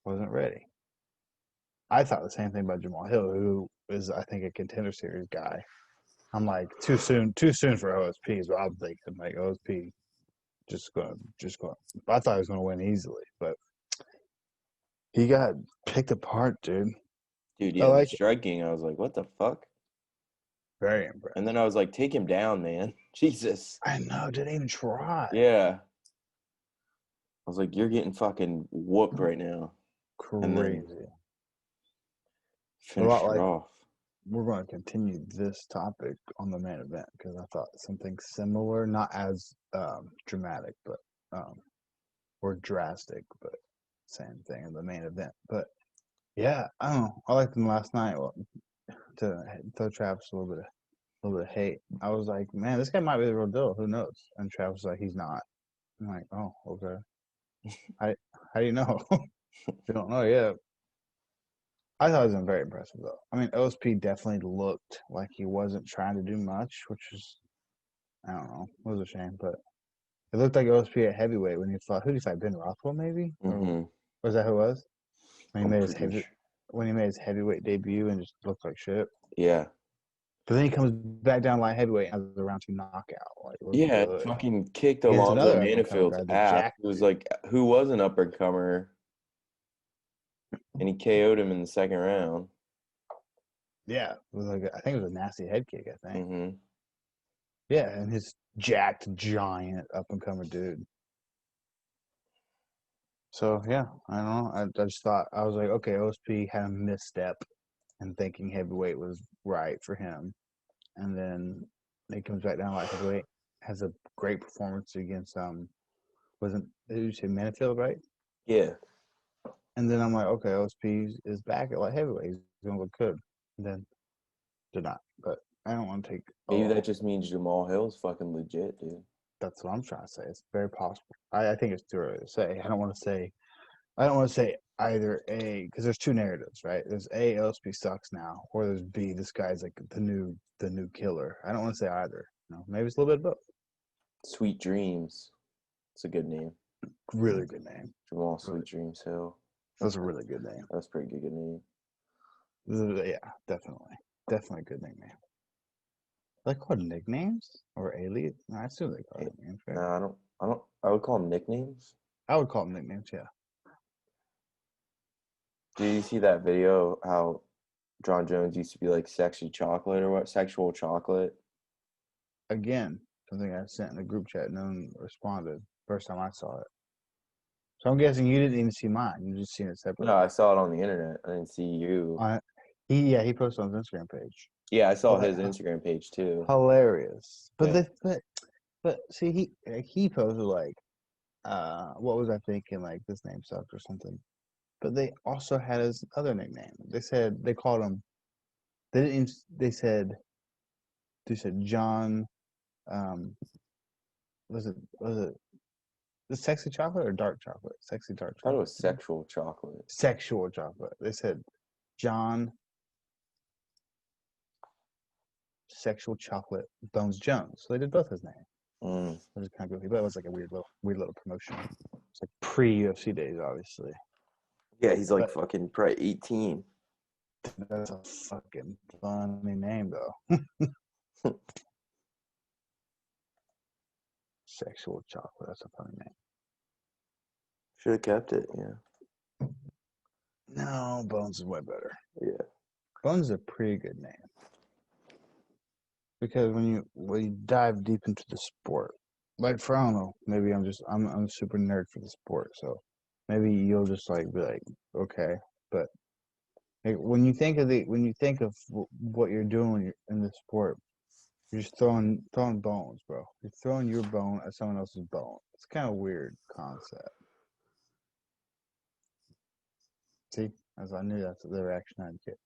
Speaker 1: wasn't ready. I thought the same thing about Jamal Hill, who is, I think, a contender series guy. I'm like, too soon for OSP is what I'm thinking. Like OSP just going. I thought he was gonna win easily, but he got picked apart, dude.
Speaker 6: Dude,
Speaker 1: I
Speaker 6: yeah, the
Speaker 1: like it.
Speaker 6: striking, I was like, what the fuck?
Speaker 1: Very
Speaker 6: And
Speaker 1: impressed.
Speaker 6: then I was like, take him down, man. Jesus.
Speaker 1: I know, didn't even try.
Speaker 6: Yeah. I was like, you're getting fucking whooped right now. And then
Speaker 1: Crazy. A
Speaker 6: finished
Speaker 1: lot
Speaker 6: it
Speaker 1: like
Speaker 6: off.
Speaker 1: we're going to continue this topic on the main event because I thought something similar, not as dramatic, but or drastic, but same thing in the main event. But yeah, I don't know. I liked him last night. Well, to throw Travis a little bit of hate. I was like, man, this guy might be the real deal. Who knows? And Travis was like, he's not. I'm like, oh, okay. How do you know? You don't know yet. I thought he was very impressive though. I mean, OSP definitely looked like he wasn't trying to do much, which is I don't know, it was a shame, but it looked like OSP at heavyweight when he fought. Who did he fight? Ben Rothwell, maybe, or
Speaker 6: Mm-hmm.
Speaker 1: was that who it was? When he
Speaker 6: I'm
Speaker 1: made his
Speaker 6: pretty sure.
Speaker 1: when he made his heavyweight debut and just looked like shit.
Speaker 6: Yeah.
Speaker 1: But then he comes back down light heavyweight and has a round 2 knockout. Like, looked
Speaker 6: Yeah,
Speaker 1: good.
Speaker 6: fucking kicked
Speaker 1: Against
Speaker 6: Alonzo
Speaker 1: another up and coming
Speaker 6: Manafield's
Speaker 1: guy, the
Speaker 6: ass.
Speaker 1: Jack.
Speaker 6: It was like, who was an up and comer, and he KO'd him in the second round.
Speaker 1: Yeah, it was like I think it was a nasty head kick. I think.
Speaker 6: Mm-hmm.
Speaker 1: Yeah, and his jacked giant up and comer dude. So yeah, I don't know. I just thought I was like, okay, OSP had a misstep in thinking heavyweight was right for him, and then he comes back down like heavyweight, has a great performance against wasn't did you say Manafield, right?
Speaker 6: Yeah.
Speaker 1: And then I'm like, okay, OSP is back at light heavyweight. He's gonna look good. And then did not, but I don't want to take.
Speaker 6: Maybe that just means Jamal Hill's fucking legit, dude.
Speaker 1: That's what I'm trying to say. It's very possible. I think it's too early to say. I don't want to say. I don't want to say either A because there's two narratives, right? There's A, LSP sucks now, or there's B, this guy's like the new killer. I don't want to say either. Maybe it's a little bit of both.
Speaker 6: Sweet Dreams. It's a good name.
Speaker 1: Really good name.
Speaker 6: Jamal Sweet Dreams Hill.
Speaker 1: That's a really good name.
Speaker 6: That's a pretty good name.
Speaker 1: Yeah, definitely a good nickname. Are they called nicknames or alias? No, I assume they call it nicknames, right?
Speaker 6: No, I don't. I would call them nicknames.
Speaker 1: I would call them nicknames. Yeah.
Speaker 6: Did you see that video? How John Jones used to be like sexy chocolate or what? Sexual chocolate.
Speaker 1: Again, something I sent in the group chat. No one responded. First time I saw it. So I'm guessing you didn't even see mine. You just seen it separately.
Speaker 6: No, I saw it on the internet. I didn't see you.
Speaker 1: He posted on his Instagram page.
Speaker 6: Yeah, I saw his Instagram page too.
Speaker 1: Hilarious. But
Speaker 6: Yeah.
Speaker 1: but see he posted like what was I thinking, like this name sucks or something. But they also had his other nickname. They said they called him they said John was it the sexy chocolate or dark chocolate? Sexy dark
Speaker 6: I thought it
Speaker 1: chocolate.
Speaker 6: was sexual chocolate.
Speaker 1: Sexual chocolate. They said John Sexual Chocolate Bones Jones. So they did both his name. Which is kind of goofy, but it was like a weird little promotion. It's like pre-UFC days, obviously.
Speaker 6: Yeah, he's like fucking probably 18.
Speaker 1: That's a fucking funny name, though. Sexual Chocolate. That's a funny name.
Speaker 6: Should have kept it. Yeah.
Speaker 1: No, Bones is way better.
Speaker 6: Yeah.
Speaker 1: Bones is a pretty good name because when you dive deep into the sport, like for I don't know, maybe I'm a super nerd for the sport, so maybe you'll just like be like, okay, but like, when you think of what you're doing when you're in the sport, you're just throwing bones, bro. You're throwing your bone at someone else's bone. It's kind of weird concept. See, as I knew that's the reaction I'd get.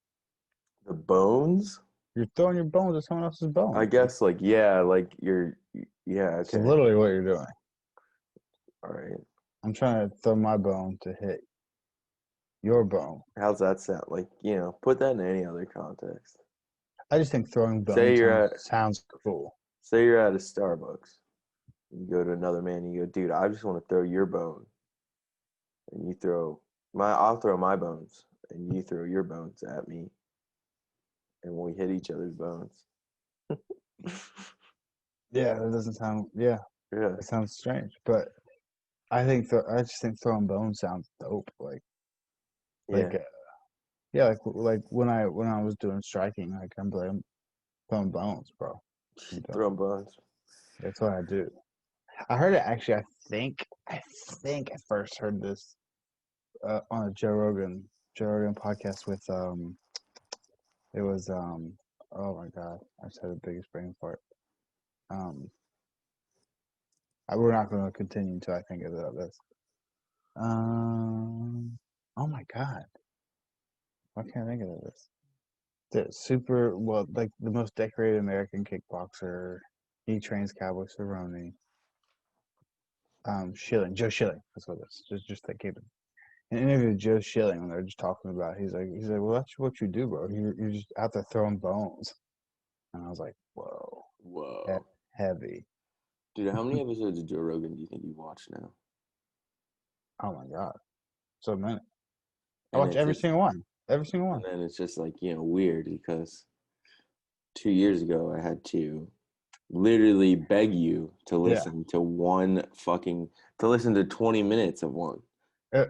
Speaker 6: The bones?
Speaker 1: You're throwing your bones at someone else's bone.
Speaker 6: I guess like yeah, like yeah, okay.
Speaker 1: It's literally what you're doing.
Speaker 6: All right.
Speaker 1: I'm trying to throw my bone to hit your bone.
Speaker 6: How's that sound? Like, put that in any other context.
Speaker 1: I just think throwing bones sounds cool.
Speaker 6: Say you're at a Starbucks. You go to another man and you go, dude, I just want to throw your bone. And you I'll throw my bones and you throw your bones at me, and we hit each other's bones.
Speaker 1: Yeah, that doesn't sound. Yeah,
Speaker 6: Yeah.
Speaker 1: it sounds strange, but I just think throwing bones sounds dope.
Speaker 6: Yeah.
Speaker 1: Yeah, like when I was doing striking, like I'm throwing bones, bro. I'm doing.
Speaker 6: Throwing bones.
Speaker 1: That's what I do. I heard it actually. I first heard this on a Joe Rogan podcast with it was oh my god, I just had the biggest brain fart. Um, we're not going to continue until I think of this. Oh my god, why can't I think of this? The super well, like the most decorated American kickboxer. He trains Cowboy Cerrone. Joe Schilling. That's what it is. Just that keep it. An interview with Joe Schilling when they're just talking about. He's like, well, that's what you do, bro. You're just out there throwing bones. And I was like, whoa,
Speaker 6: Whoa.
Speaker 1: heavy.
Speaker 6: Dude, how many episodes of Joe Rogan do you think you've watched now?
Speaker 1: Oh my god, so many. I
Speaker 6: And
Speaker 1: watch
Speaker 6: it's
Speaker 1: every
Speaker 6: just,
Speaker 1: single one. Every single
Speaker 6: and
Speaker 1: one.
Speaker 6: then it's just like, weird because 2 years ago I had to literally beg you to
Speaker 1: Yeah.
Speaker 6: listen to listen to 20 minutes of one.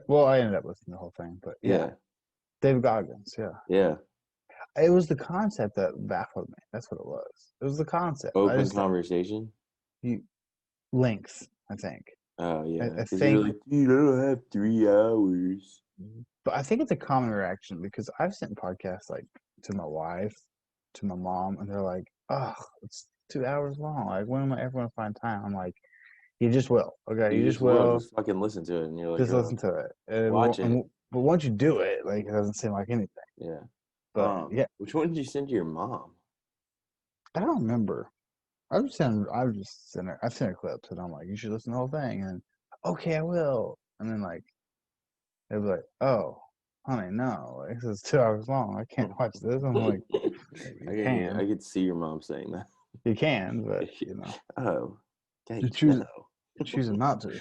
Speaker 1: Well, I ended up listening to the whole thing, but yeah,
Speaker 6: Yeah.
Speaker 1: David Goggins. Yeah,
Speaker 6: Yeah.
Speaker 1: it was the concept that baffled me. That's what it was. It was the concept. I
Speaker 6: Open
Speaker 1: just thought
Speaker 6: conversation.
Speaker 1: you length. I think.
Speaker 6: Oh yeah.
Speaker 1: I
Speaker 6: Because you're
Speaker 1: think,
Speaker 6: like, dude, I don't have 3 hours.
Speaker 1: but I think it's a common reaction because I've sent podcasts like to my wife, to my mom, and they're like, "Oh, it's 2 hours long. Like, when am I ever going to find time?" I'm like, "You just will. Okay, you
Speaker 6: You
Speaker 1: just
Speaker 6: just will
Speaker 1: will.
Speaker 6: just fucking listen to it and you're like,
Speaker 1: Just
Speaker 6: oh,
Speaker 1: listen to it." And,
Speaker 6: watch it.
Speaker 1: but once you do it, like it doesn't seem like anything.
Speaker 6: Yeah.
Speaker 1: But yeah,
Speaker 6: Which one did you send to your mom?
Speaker 1: I don't remember. I've sent her clips, and I'm like, "You should listen to the whole thing." And okay, I will. And then like they'll be like, "Oh, honey, no, like, this is 2 hours long. I can't watch this." I'm like, "You
Speaker 6: I
Speaker 1: can,
Speaker 6: could see your mom saying that.
Speaker 1: you can, but
Speaker 6: Oh,
Speaker 1: you
Speaker 6: Dave,
Speaker 1: choose
Speaker 6: no.
Speaker 1: you're choosing not to."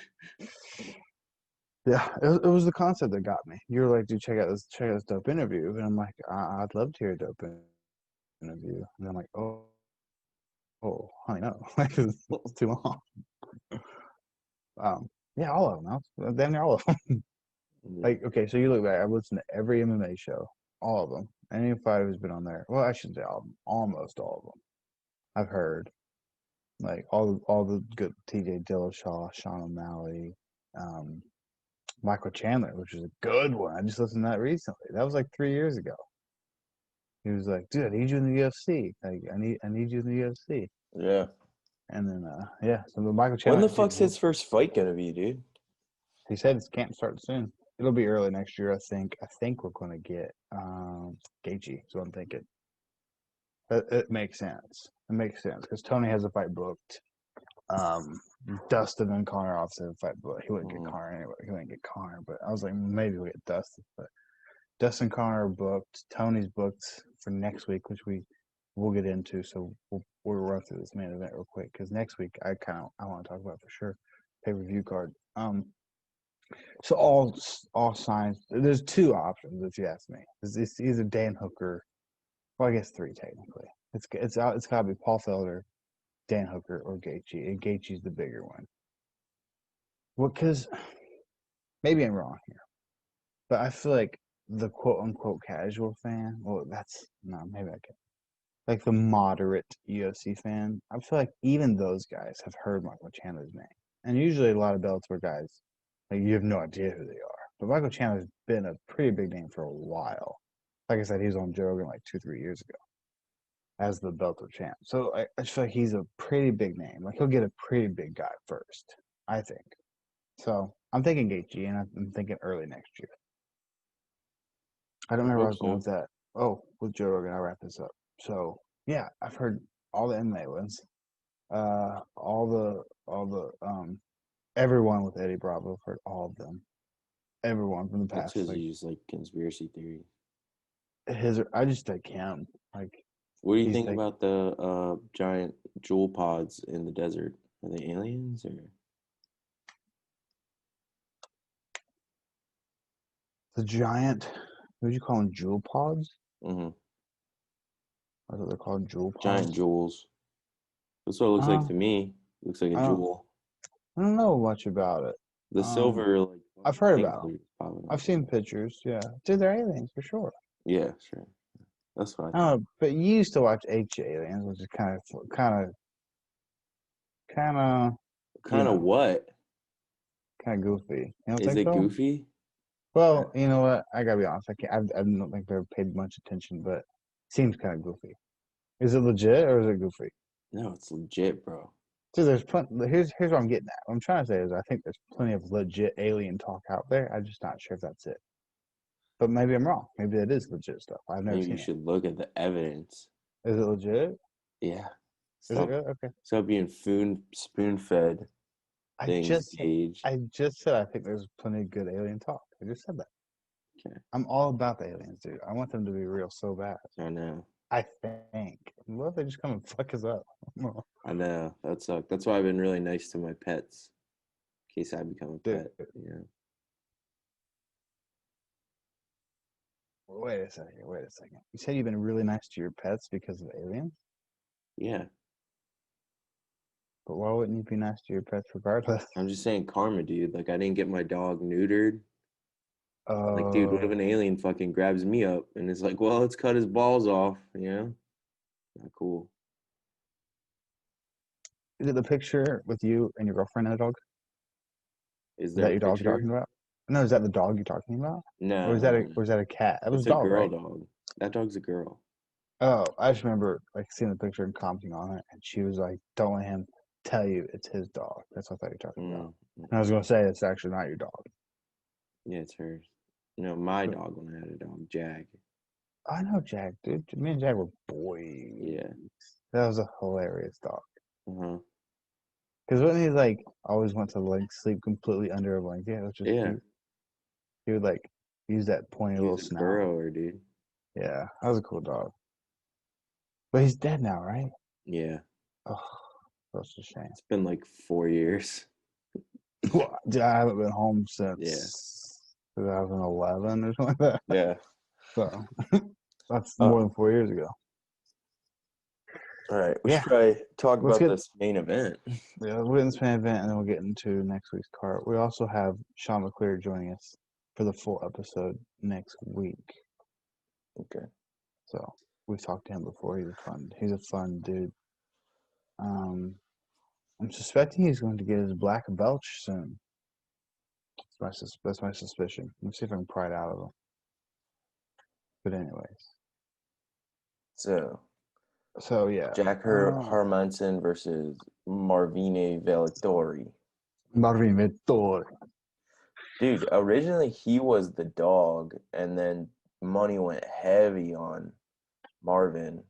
Speaker 1: Yeah, it was the concept that got me. You were like, "Dude, check out this dope interview," and I'm like, "I'd love to hear a dope interview." And I'm like, "Oh, honey, no, like it's too long." Yeah, all of them. Damn near all of them.
Speaker 6: Yeah.
Speaker 1: Like, okay, so you look back. I've listened to every MMA show, all of them. Any fight who's been on there. Well, I shouldn't say all of them. Almost all of them. I've heard like all the good T.J. Dillashaw, Sean O'Malley, um, Michael Chandler, which is a good one. I just listened to that recently. That was like 3 years ago. He was like, "Dude, I need you in the UFC. Like, I need you in the UFC."
Speaker 6: Yeah.
Speaker 1: And then, yeah. So the Michael
Speaker 6: When
Speaker 1: Chandler,
Speaker 6: the fuck's his first fight gonna be, dude?
Speaker 1: he said it can't start soon. It'll be early next year, I think. I think we're gonna get Gaethje. Is what I'm thinking. It makes sense. It makes sense because Tony has a fight booked. Um, Dustin and Connor obviously have a fight booked. He wouldn't get
Speaker 6: Mm.
Speaker 1: Connor anyway. He wouldn't get Connor, but I was like, maybe we'll get Dustin. But Dustin and Connor are booked. Tony's booked for next week, which we'll get into. So we'll run through this main event real quick because next week I want to talk about for sure pay-per-view card. So all signs. There's two options if you ask me. It's either Dan Hooker. Well, I guess three technically. It's got to be Paul Felder, Dan Hooker, or Gaethje. And Gaethje's the bigger one. Well, because maybe I'm wrong here, but I feel like the quote unquote casual fan. Well, that's no, maybe I can. Like the moderate UFC fan, I feel like even those guys have heard Michael Chandler's name. And usually a lot of Bellator guys, like you have no idea who they are. But Michael Chandler's been a pretty big name for a while. Like I said, he was on Joe Rogan like 2-3 years ago as the Bellator champ. So I feel like he's a pretty big name. Like he'll get a pretty big guy first, I think. So I'm thinking Gaethje, and I'm thinking early next year. I don't
Speaker 6: I
Speaker 1: remember where I
Speaker 6: hope
Speaker 1: was going
Speaker 6: so.
Speaker 1: with that. Oh, with Joe Rogan, I'll wrap this up. So yeah, I've heard all the MMA ones. All the everyone with Eddie Bravo. I've heard all of them. Everyone from the
Speaker 6: That's
Speaker 1: past.
Speaker 6: because
Speaker 1: Like
Speaker 6: you just like conspiracy theory.
Speaker 1: I just like him. Like
Speaker 6: What do you
Speaker 1: he's
Speaker 6: think
Speaker 1: like
Speaker 6: about the giant jewel pods in the desert? Are they aliens or?
Speaker 1: the giant What do you call them? Jewel pods?
Speaker 6: Mm-hmm.
Speaker 1: I thought they're called jewel
Speaker 6: Giant
Speaker 1: pods.
Speaker 6: jewels. That's what it looks like
Speaker 1: Uh,
Speaker 6: to me. Looks like a
Speaker 1: I don't.
Speaker 6: jewel.
Speaker 1: I don't know much about it.
Speaker 6: The silver like
Speaker 1: I've
Speaker 6: fucking
Speaker 1: heard about them.
Speaker 6: dangly is popping up.
Speaker 1: I've seen pictures. Yeah, dude, they're aliens for sure.
Speaker 6: Yeah, sure. That's what I
Speaker 1: I don't know, but you used to watch H Aliens, which is you
Speaker 6: kind of
Speaker 1: know,
Speaker 6: what?
Speaker 1: kind of goofy. You don't
Speaker 6: Is
Speaker 1: think
Speaker 6: it
Speaker 1: so?
Speaker 6: goofy?
Speaker 1: Well, you know what? I gotta be honest. I don't think I've ever paid much attention, but it seems kind of goofy. Is it legit or is it goofy?
Speaker 6: No, it's legit, bro.
Speaker 1: So there's plenty. Here's what I'm getting at. What I'm trying to say is I think there's plenty of legit alien talk out there. I'm just not sure if that's it. But maybe I'm wrong. Maybe it is legit stuff. I've never
Speaker 6: Maybe you
Speaker 1: seen it.
Speaker 6: should look at the evidence.
Speaker 1: Is it legit?
Speaker 6: Yeah.
Speaker 1: Is it
Speaker 6: Stop
Speaker 1: good? Okay.
Speaker 6: stop being spoon fed
Speaker 1: I
Speaker 6: things,
Speaker 1: just
Speaker 6: Gage.
Speaker 1: I just said I think there's plenty of good alien talk. I just said that.
Speaker 6: Okay.
Speaker 1: I'm all about the aliens, dude. I want them to be real so bad.
Speaker 6: I know.
Speaker 1: I think. What if they just come and fuck us up?
Speaker 6: I know. That sucks. That's why I've been really nice to my pets. In case I become a
Speaker 1: Dude,
Speaker 6: pet. Yeah.
Speaker 1: wait a second. Wait a second. You said you've been really nice to your pets because of aliens?
Speaker 6: Yeah.
Speaker 1: But why wouldn't you be nice to your pets regardless?
Speaker 6: I'm just saying karma, dude. Like I didn't get my dog neutered. Like, dude, what if an
Speaker 1: Oh,
Speaker 6: alien fucking grabs me up and it's like, well, let's cut his balls off, you know? Not cool.
Speaker 1: is it the picture with you and your girlfriend and the dog?
Speaker 6: Is
Speaker 1: Is
Speaker 6: there
Speaker 1: that
Speaker 6: a
Speaker 1: your dog you're
Speaker 6: picture?
Speaker 1: talking about? No, is that the dog you're talking about? Or
Speaker 6: No,
Speaker 1: is that
Speaker 6: no,
Speaker 1: a
Speaker 6: no.
Speaker 1: or is that a cat? That was
Speaker 6: It's
Speaker 1: a
Speaker 6: a
Speaker 1: dog,
Speaker 6: girl
Speaker 1: right?
Speaker 6: dog. That dog's a girl.
Speaker 1: Oh, I just remember like seeing the picture and commenting on it, and she was like, "Don't let him tell you it's his dog." That's what I thought you were talking about.
Speaker 6: Mm,
Speaker 1: And I was
Speaker 6: mm-mm.
Speaker 1: gonna say it's actually not your dog.
Speaker 6: Yeah, it's hers. No, my
Speaker 1: But
Speaker 6: dog when I had a dog, Jag.
Speaker 1: I know Jack, dude. Me and Jack were boys.
Speaker 6: Yeah.
Speaker 1: That was a hilarious dog.
Speaker 6: Uh-huh.
Speaker 1: Because when he like always went to like sleep completely under a blanket, it was just
Speaker 6: Yeah.
Speaker 1: cute. He would like use that pointy
Speaker 6: He
Speaker 1: little
Speaker 6: was a
Speaker 1: snout.
Speaker 6: burrower, dude.
Speaker 1: Yeah, that was a cool dog. But he's dead now, right?
Speaker 6: Yeah.
Speaker 1: Oh, that's a shame.
Speaker 6: It's been like 4 years.
Speaker 1: Well, dude, I haven't been home
Speaker 6: Yeah.
Speaker 1: since 2011 or something like that.
Speaker 6: Yeah.
Speaker 1: So that's
Speaker 6: Uh,
Speaker 1: more than 4 years ago.
Speaker 6: all right. We should
Speaker 1: Yeah,
Speaker 6: probably talk
Speaker 1: let's
Speaker 6: about
Speaker 1: get
Speaker 6: this main event.
Speaker 1: we'll get into the main event and then we'll get into next week's card. We also have Sean McClear joining us for the full episode next week.
Speaker 6: Okay.
Speaker 1: So we've talked to him before. He's a fun dude. I'm suspecting he's going to get his black belt soon. That's my suspicion. Let's see if I can pry it out of him. But anyways,
Speaker 6: So
Speaker 1: yeah.
Speaker 6: Jack Hermanson versus Marvine Vettori.
Speaker 1: Marvin Vettori.
Speaker 6: Dude, originally he was the dog, and then money went heavy on Marvin,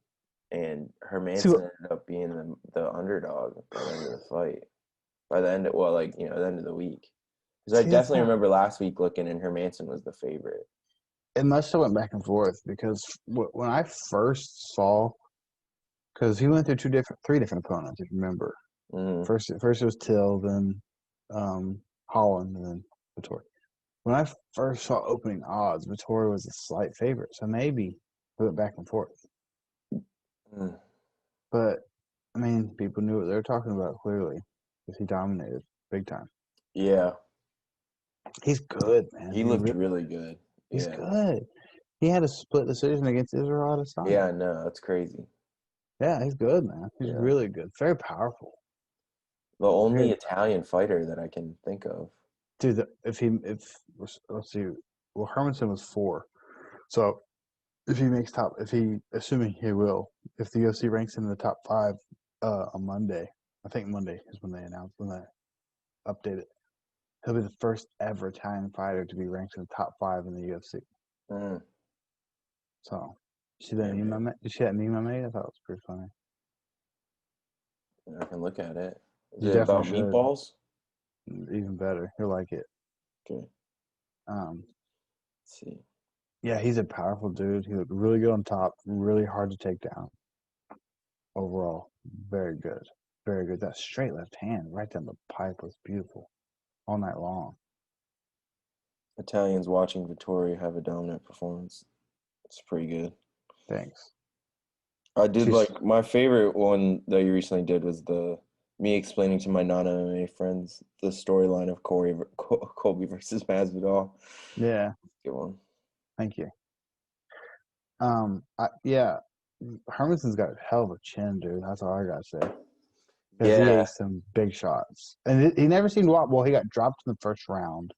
Speaker 6: and
Speaker 1: See,
Speaker 6: Hermanson ended up being the underdog by the end of the fight. By the end, well, like the end of the week, because I
Speaker 1: see, that's
Speaker 6: definitely
Speaker 1: not.
Speaker 6: remember last week looking, and Hermanson was the favorite.
Speaker 1: It must have went back and forth because when I first saw, because he went through three different opponents, if you remember.
Speaker 6: Mm-hmm.
Speaker 1: First it was Till, then Holland, and then Vettori. When I first saw opening odds, Vettori was a slight favorite, so maybe it went back and forth.
Speaker 6: Mm.
Speaker 1: But I mean, people knew what they were talking about clearly because he dominated big time.
Speaker 6: Yeah,
Speaker 1: He's good, man.
Speaker 6: he looked really good.
Speaker 1: He's
Speaker 6: Yeah,
Speaker 1: good. He had a split decision against Israel
Speaker 6: yeah,
Speaker 1: Adesanya.
Speaker 6: I know that's crazy.
Speaker 1: Yeah, he's good, man. He's
Speaker 6: Yeah,
Speaker 1: really good. Very powerful.
Speaker 6: the only
Speaker 1: Very,
Speaker 6: Italian fighter that I can think of.
Speaker 1: dude. Let's see. Well, Hermanson was 4, so if he makes assuming he will, if the UFC ranks him in the top 5 on Monday, I think Monday is when they update it. He'll be the first ever Italian fighter to be ranked in the top 5 in the UFC.
Speaker 6: Mm.
Speaker 1: So, see that
Speaker 6: Yeah,
Speaker 1: meme I
Speaker 6: man.
Speaker 1: made? You see that meme I made? I thought it was pretty funny.
Speaker 6: I can look at it. Is
Speaker 1: You
Speaker 6: it
Speaker 1: definitely
Speaker 6: about
Speaker 1: should.
Speaker 6: meatballs?
Speaker 1: Even better. He'll like it.
Speaker 6: Okay,
Speaker 1: Um,
Speaker 6: let's see.
Speaker 1: yeah, he's a powerful dude. He looked really good on top. Really hard to take down. Overall, very good. Very good. That straight left hand right down the pipe was beautiful all night long.
Speaker 6: Italians watching Vittori have a dominant performance. It's pretty good.
Speaker 1: Thanks.
Speaker 6: I did
Speaker 1: She's
Speaker 6: like my favorite one that you recently did was me explaining to my non-MMA friends the storyline of Colby versus Masvidal.
Speaker 1: yeah.
Speaker 6: Good one.
Speaker 1: Thank you. Yeah. Hermanson's got a hell of a chin, dude. That's all I gotta say. Because he
Speaker 6: Yeah.
Speaker 1: ate some big shots, and he never seemed to walk. Well, he got dropped in the first round,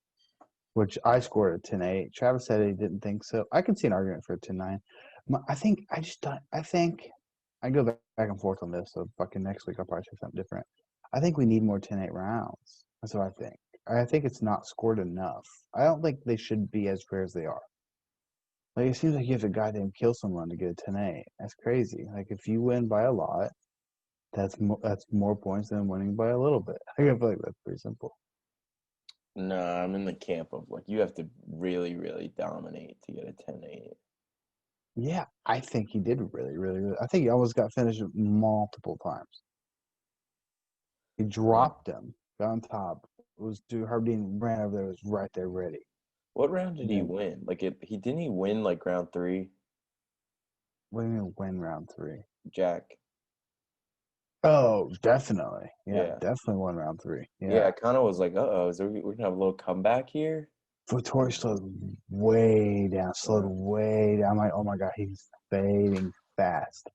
Speaker 1: which I scored a 10-8. Travis said he didn't think so. I can see an argument for a 10-9. I think I just don't. I think I go back and forth on this. So fucking next week I'll probably say something different. I think we need more 10-8 rounds. That's what I think. I think it's not scored enough. I don't think they should be as rare as they are. Like it seems like you have to goddamn kill someone to get a 10-8. That's crazy. Like if you win by a lot, that's more points than winning by a little bit. I feel like that's pretty simple.
Speaker 6: No, I'm in the camp of like you have to really, really dominate to get a 10-8.
Speaker 1: Yeah, I think he did really, really, really. I think he almost got finished multiple times. He dropped him, got on top. It was dude Herb Dean ran over there, was right there ready.
Speaker 6: What round did
Speaker 1: And
Speaker 6: he
Speaker 1: then
Speaker 6: win? Like he win like round 3?
Speaker 1: what do you mean win round 3?
Speaker 6: Jack.
Speaker 1: Oh, definitely. Yeah,
Speaker 6: Yeah.
Speaker 1: definitely won round 3.
Speaker 6: Yeah, I
Speaker 1: Yeah.
Speaker 6: kind of was like, we're gonna have a little comeback here.
Speaker 1: Vittori slowed way down, I'm like, oh my god, he's fading fast.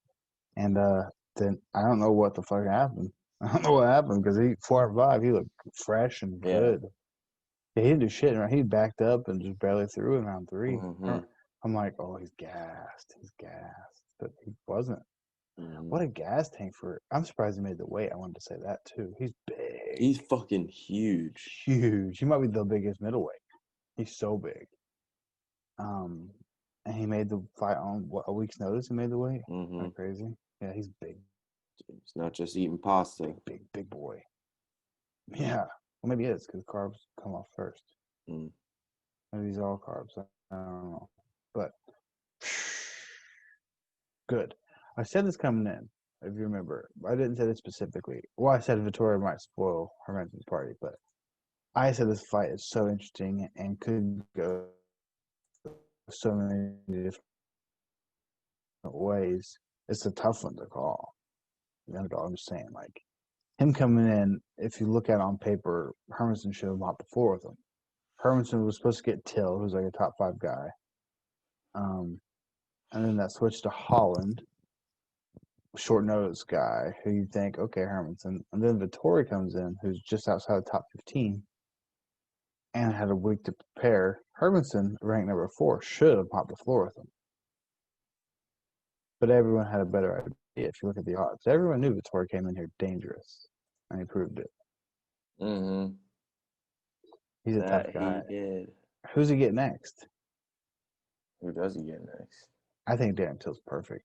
Speaker 1: And then I don't know what the fuck happened. I don't know what happened because he 4-5, he looked fresh and
Speaker 6: Yeah.
Speaker 1: good. Yeah, he didn't do shit. Right? He backed up and just barely threw in round 3.
Speaker 6: Mm-hmm.
Speaker 1: I'm like, oh, he's gassed. He's gassed. But he wasn't.
Speaker 6: Mm-hmm.
Speaker 1: What a gas tank for. I'm surprised he made the weight. I wanted to say that too. He's big.
Speaker 6: He's fucking huge.
Speaker 1: Huge. He might be the biggest middleweight. He's so big. And he made the fight on what, a week's notice. He made the weight.
Speaker 6: Mm-hmm.
Speaker 1: Kind of crazy. Yeah, he's big.
Speaker 6: He's not just eating pasta.
Speaker 1: Big boy. Yeah. Well, maybe it is because carbs come off first.
Speaker 6: Mm.
Speaker 1: Maybe he's all carbs. I don't know. But good. I said this coming in, if you remember. I didn't say this specifically. Well, I said Vittoria might spoil Hermansson's party, but I said this fight is so interesting and could go so many different ways. It's a tough one to call. The underdog, I'm just saying, like, him coming in, if you look at it on paper, Hermansson should have mopped the floor with him. Hermansson was supposed to get Till, who's like a top 5 guy. And then that switch to Holland, short notice guy, who you think, okay, Hermansson. And then Vittori comes in, who's just outside the top 15 and had a week to prepare. Hermansson, ranked number 4, should have popped the floor with him. But everyone had a better idea if you look at the odds. Everyone knew Vittori came in here dangerous, and he proved it.
Speaker 6: Mm-hmm.
Speaker 1: He's a tough guy.
Speaker 6: He did.
Speaker 1: Who's he get next?
Speaker 6: Who does he get next?
Speaker 1: I think Darren Till's perfect.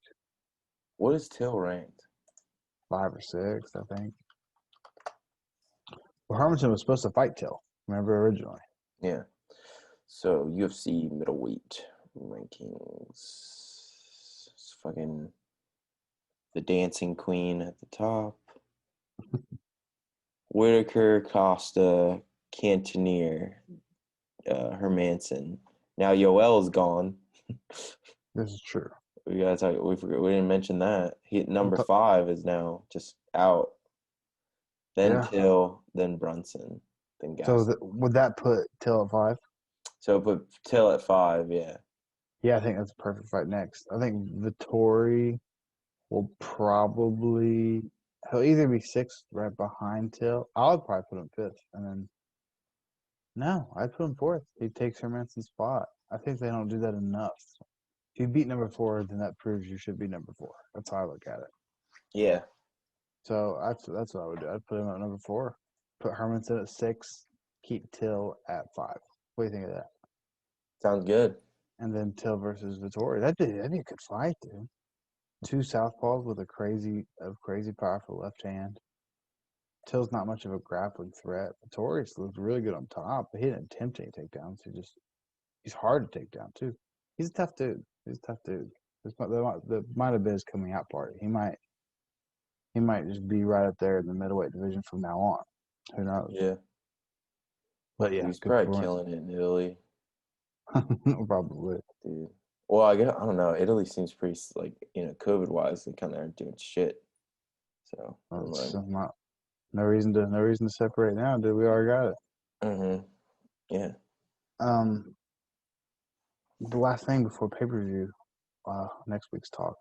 Speaker 6: What is Till ranked?
Speaker 1: 5 or 6, I think. Well, Hermansson was supposed to fight Till, remember, originally.
Speaker 6: Yeah. So UFC middleweight rankings. It's fucking the dancing queen at the top. Whitaker, Costa, Cantonier, Hermansson. Now Yoel's gone.
Speaker 1: This is true.
Speaker 6: We gotta talk. We didn't mention that. Number 5 is now just out. Then Till, then Brunson, then Gaston.
Speaker 1: So would that put Till at 5?
Speaker 6: So put Till at 5, yeah.
Speaker 1: Yeah, I think that's a perfect fight next. I think Vittori will probably he'll either be 6th right behind Till. I would probably put him 5th, and then no, I'd put him 4th. He takes Hermansson's spot. I think they don't do that enough. If you beat number 4, then that proves you should be number 4. That's how I look at it.
Speaker 6: Yeah.
Speaker 1: So that's what I would do. I'd put him at number 4, put Hermansson at 6, keep Till at 5. What do you think of that?
Speaker 6: Sounds good.
Speaker 1: And then Till versus Vittori. That'd be a good fight, dude. 2 southpaws with a crazy powerful left hand. Till's not much of a grappling threat. Vittori's looked really good on top, but he didn't attempt any takedowns. He's hard to take down too. He's a tough dude. That might have been his coming out party. He might just be right up there in the middleweight division from now on. Who knows?
Speaker 6: Yeah.
Speaker 1: But yeah,
Speaker 6: he's probably killing it in Italy.
Speaker 1: Probably.
Speaker 6: dude. Well, I guess I don't know. Italy seems pretty like COVID wise, they kind of aren't doing shit. So
Speaker 1: Well,
Speaker 6: I'm
Speaker 1: it's
Speaker 6: like,
Speaker 1: not no reason to separate now, dude. We already got it.
Speaker 6: yeah.
Speaker 1: The last thing before pay-per-view, next week's talk.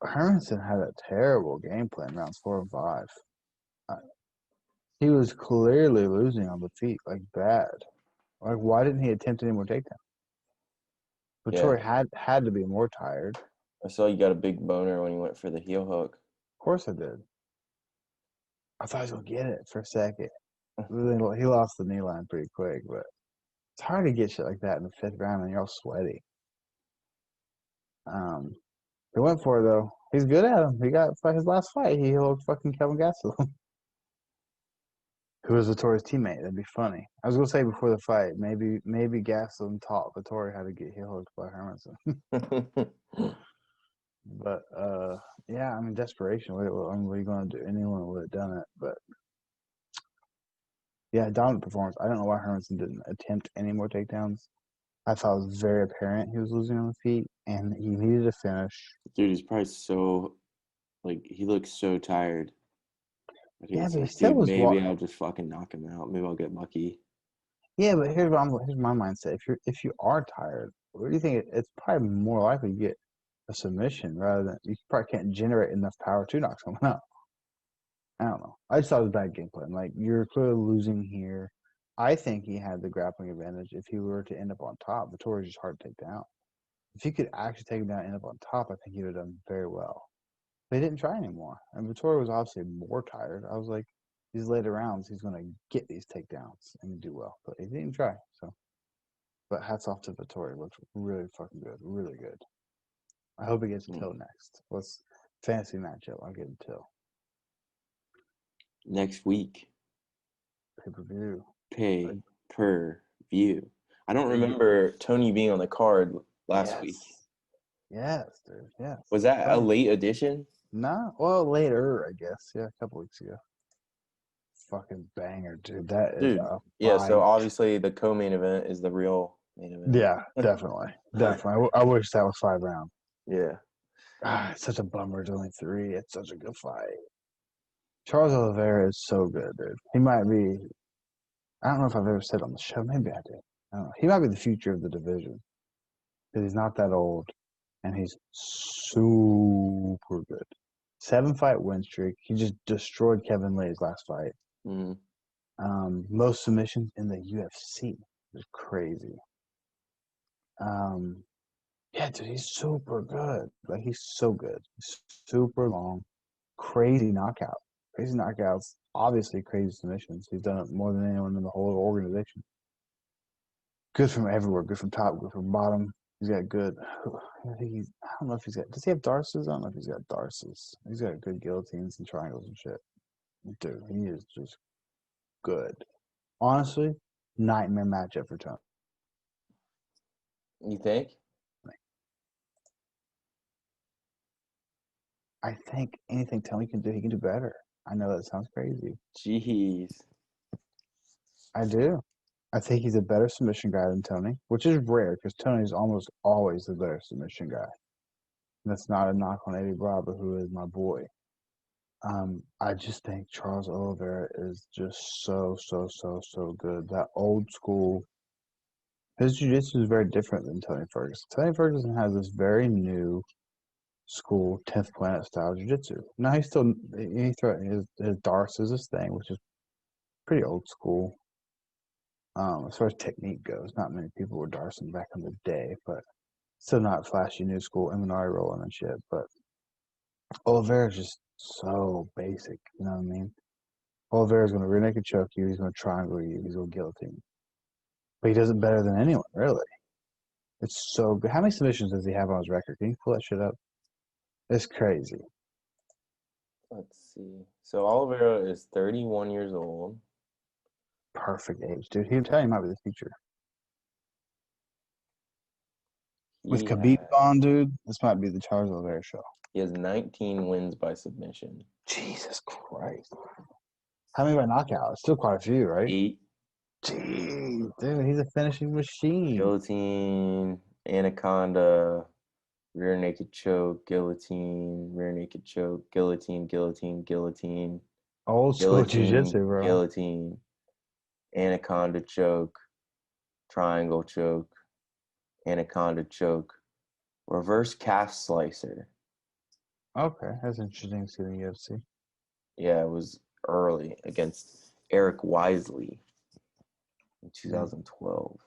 Speaker 1: Hermanson had a terrible game plan rounds 4 and 5. He was clearly losing on the feet, like bad. Like, why didn't he attempt any more takedowns?
Speaker 6: Yeah.
Speaker 1: Vittori had to be more tired.
Speaker 6: I saw you got a big boner when you went for the heel hook.
Speaker 1: Of course I did. I thought he was gonna get it for a second. He lost the knee line pretty quick, but it's hard to get shit like that in the 5th round and you're all sweaty. He went for it though. He's good at him. He got his last fight. He hooked fucking Kevin Gastelum, who was Vittori's teammate. That'd be funny. I was gonna say before the fight, maybe Gastelum taught Vittori how to get heel hooked by Hermanson. But yeah, I mean desperation. What are you gonna do? Anyone would have done it, but yeah, dominant performance. I don't know why Hermanson didn't attempt any more takedowns. I thought it was very apparent he was losing on the feet, and he needed a finish.
Speaker 6: Dude, he's probably so he looks so tired. Like
Speaker 1: Yeah,
Speaker 6: he's
Speaker 1: but he
Speaker 6: like,
Speaker 1: still
Speaker 6: dude,
Speaker 1: was
Speaker 6: maybe I'll just fucking knock him out. Maybe I'll get lucky.
Speaker 1: Yeah, but here's my mindset. If you are tired, what do you think? It's probably more likely you get a submission rather than you probably can't generate enough power to knock someone out. I don't know. I just thought it was a bad game plan. Like you're clearly losing here. I think he had the grappling advantage if he were to end up on top. Vittori's just hard to take down. If he could actually take him down and end up on top, I think he would have done very well. They didn't try anymore. And Vittori was obviously more tired. I was like, these later rounds, he's going to get these takedowns and do well. But he didn't try. So, but hats off to Vittori. Looked really fucking good. Really good. I hope he gets Till next. Let's fantasy matchup. I'll get him Till.
Speaker 6: Next week.
Speaker 1: Pay-per-view.
Speaker 6: Pay-per-view. I don't remember Tony being on the card last week.
Speaker 1: Yes, dude. Yes.
Speaker 6: Was that a late edition?
Speaker 1: Nah. Well, later, I guess. Yeah, a couple weeks ago. Fucking banger, dude. That is a
Speaker 6: yeah. So
Speaker 1: fight.
Speaker 6: obviously the co-main event is the real main event.
Speaker 1: Yeah, definitely. Definitely. I wish that was 5 rounds.
Speaker 6: Yeah.
Speaker 1: It's such a bummer. It's only 3. It's such a good fight. Charles Oliveira is so good, dude. He might be. I don't know if I've ever said on the show. Maybe I did. I don't know. He might be the future of the division because he's not that old, and he's super good. 7-fight win streak. He just destroyed Kevin Lee's last fight. Most submissions in the UFC. It's crazy. Yeah, dude, he's super good. Like he's so good. He's super long, crazy knockout. Crazy knockouts. Obviously, crazy submissions. He's done it more than anyone in the whole organization. Good from everywhere. Good from top. Good from bottom. He's got good. I don't know if he's got. Does he have Darces? I don't know if he's got Darces. He's got good guillotines and triangles and shit. Dude, he is just good. Honestly, nightmare matchup for Tony.
Speaker 6: You think?
Speaker 1: I think anything Tony can do, he can do better. I know that sounds crazy.
Speaker 6: Jeez.
Speaker 1: I do. I think he's a better submission guy than Tony, which is rare because Tony's almost always the better submission guy. And that's not a knock on Eddie Bravo, who is my boy. I just think Charles Oliveira is just so good. That old school. His jiu-jitsu is very different than Tony Ferguson. Tony Ferguson has this very new school 10th planet style jiu-jitsu. Now he throws his Darce is his thing, which is pretty old school. As far as technique goes, not many people were Darcing back in the day, but still not flashy new school Imanari rolling and shit. But Oliveira's just so basic, you know what I mean? Oliveira's going to rear naked choke you. He's going to triangle you. He's going to guillotine you. But he does it better than anyone, really. It's so good. How many submissions does he have on his record? Can you pull that shit up? It's crazy.
Speaker 6: Let's see. So Oliveira is 31 years old.
Speaker 1: Perfect age, dude. He'll tell you might be the future. With Khabib on, dude, this might be the Charles Oliveira show.
Speaker 6: He has 19 wins by submission.
Speaker 1: Jesus Christ. How many by knockout? Still quite a few, right?
Speaker 6: 8.
Speaker 1: Jeez, dude, he's a finishing machine.
Speaker 6: Guillotine, anaconda, rear naked choke, guillotine, rear naked choke, guillotine, guillotine, guillotine,
Speaker 1: Old school
Speaker 6: guillotine,
Speaker 1: jiu-jitsu, bro.
Speaker 6: guillotine, anaconda choke, triangle choke, anaconda choke, reverse calf slicer.
Speaker 1: Okay, that's interesting to see in the UFC.
Speaker 6: Yeah, it was early against Eric Wisely in 2012.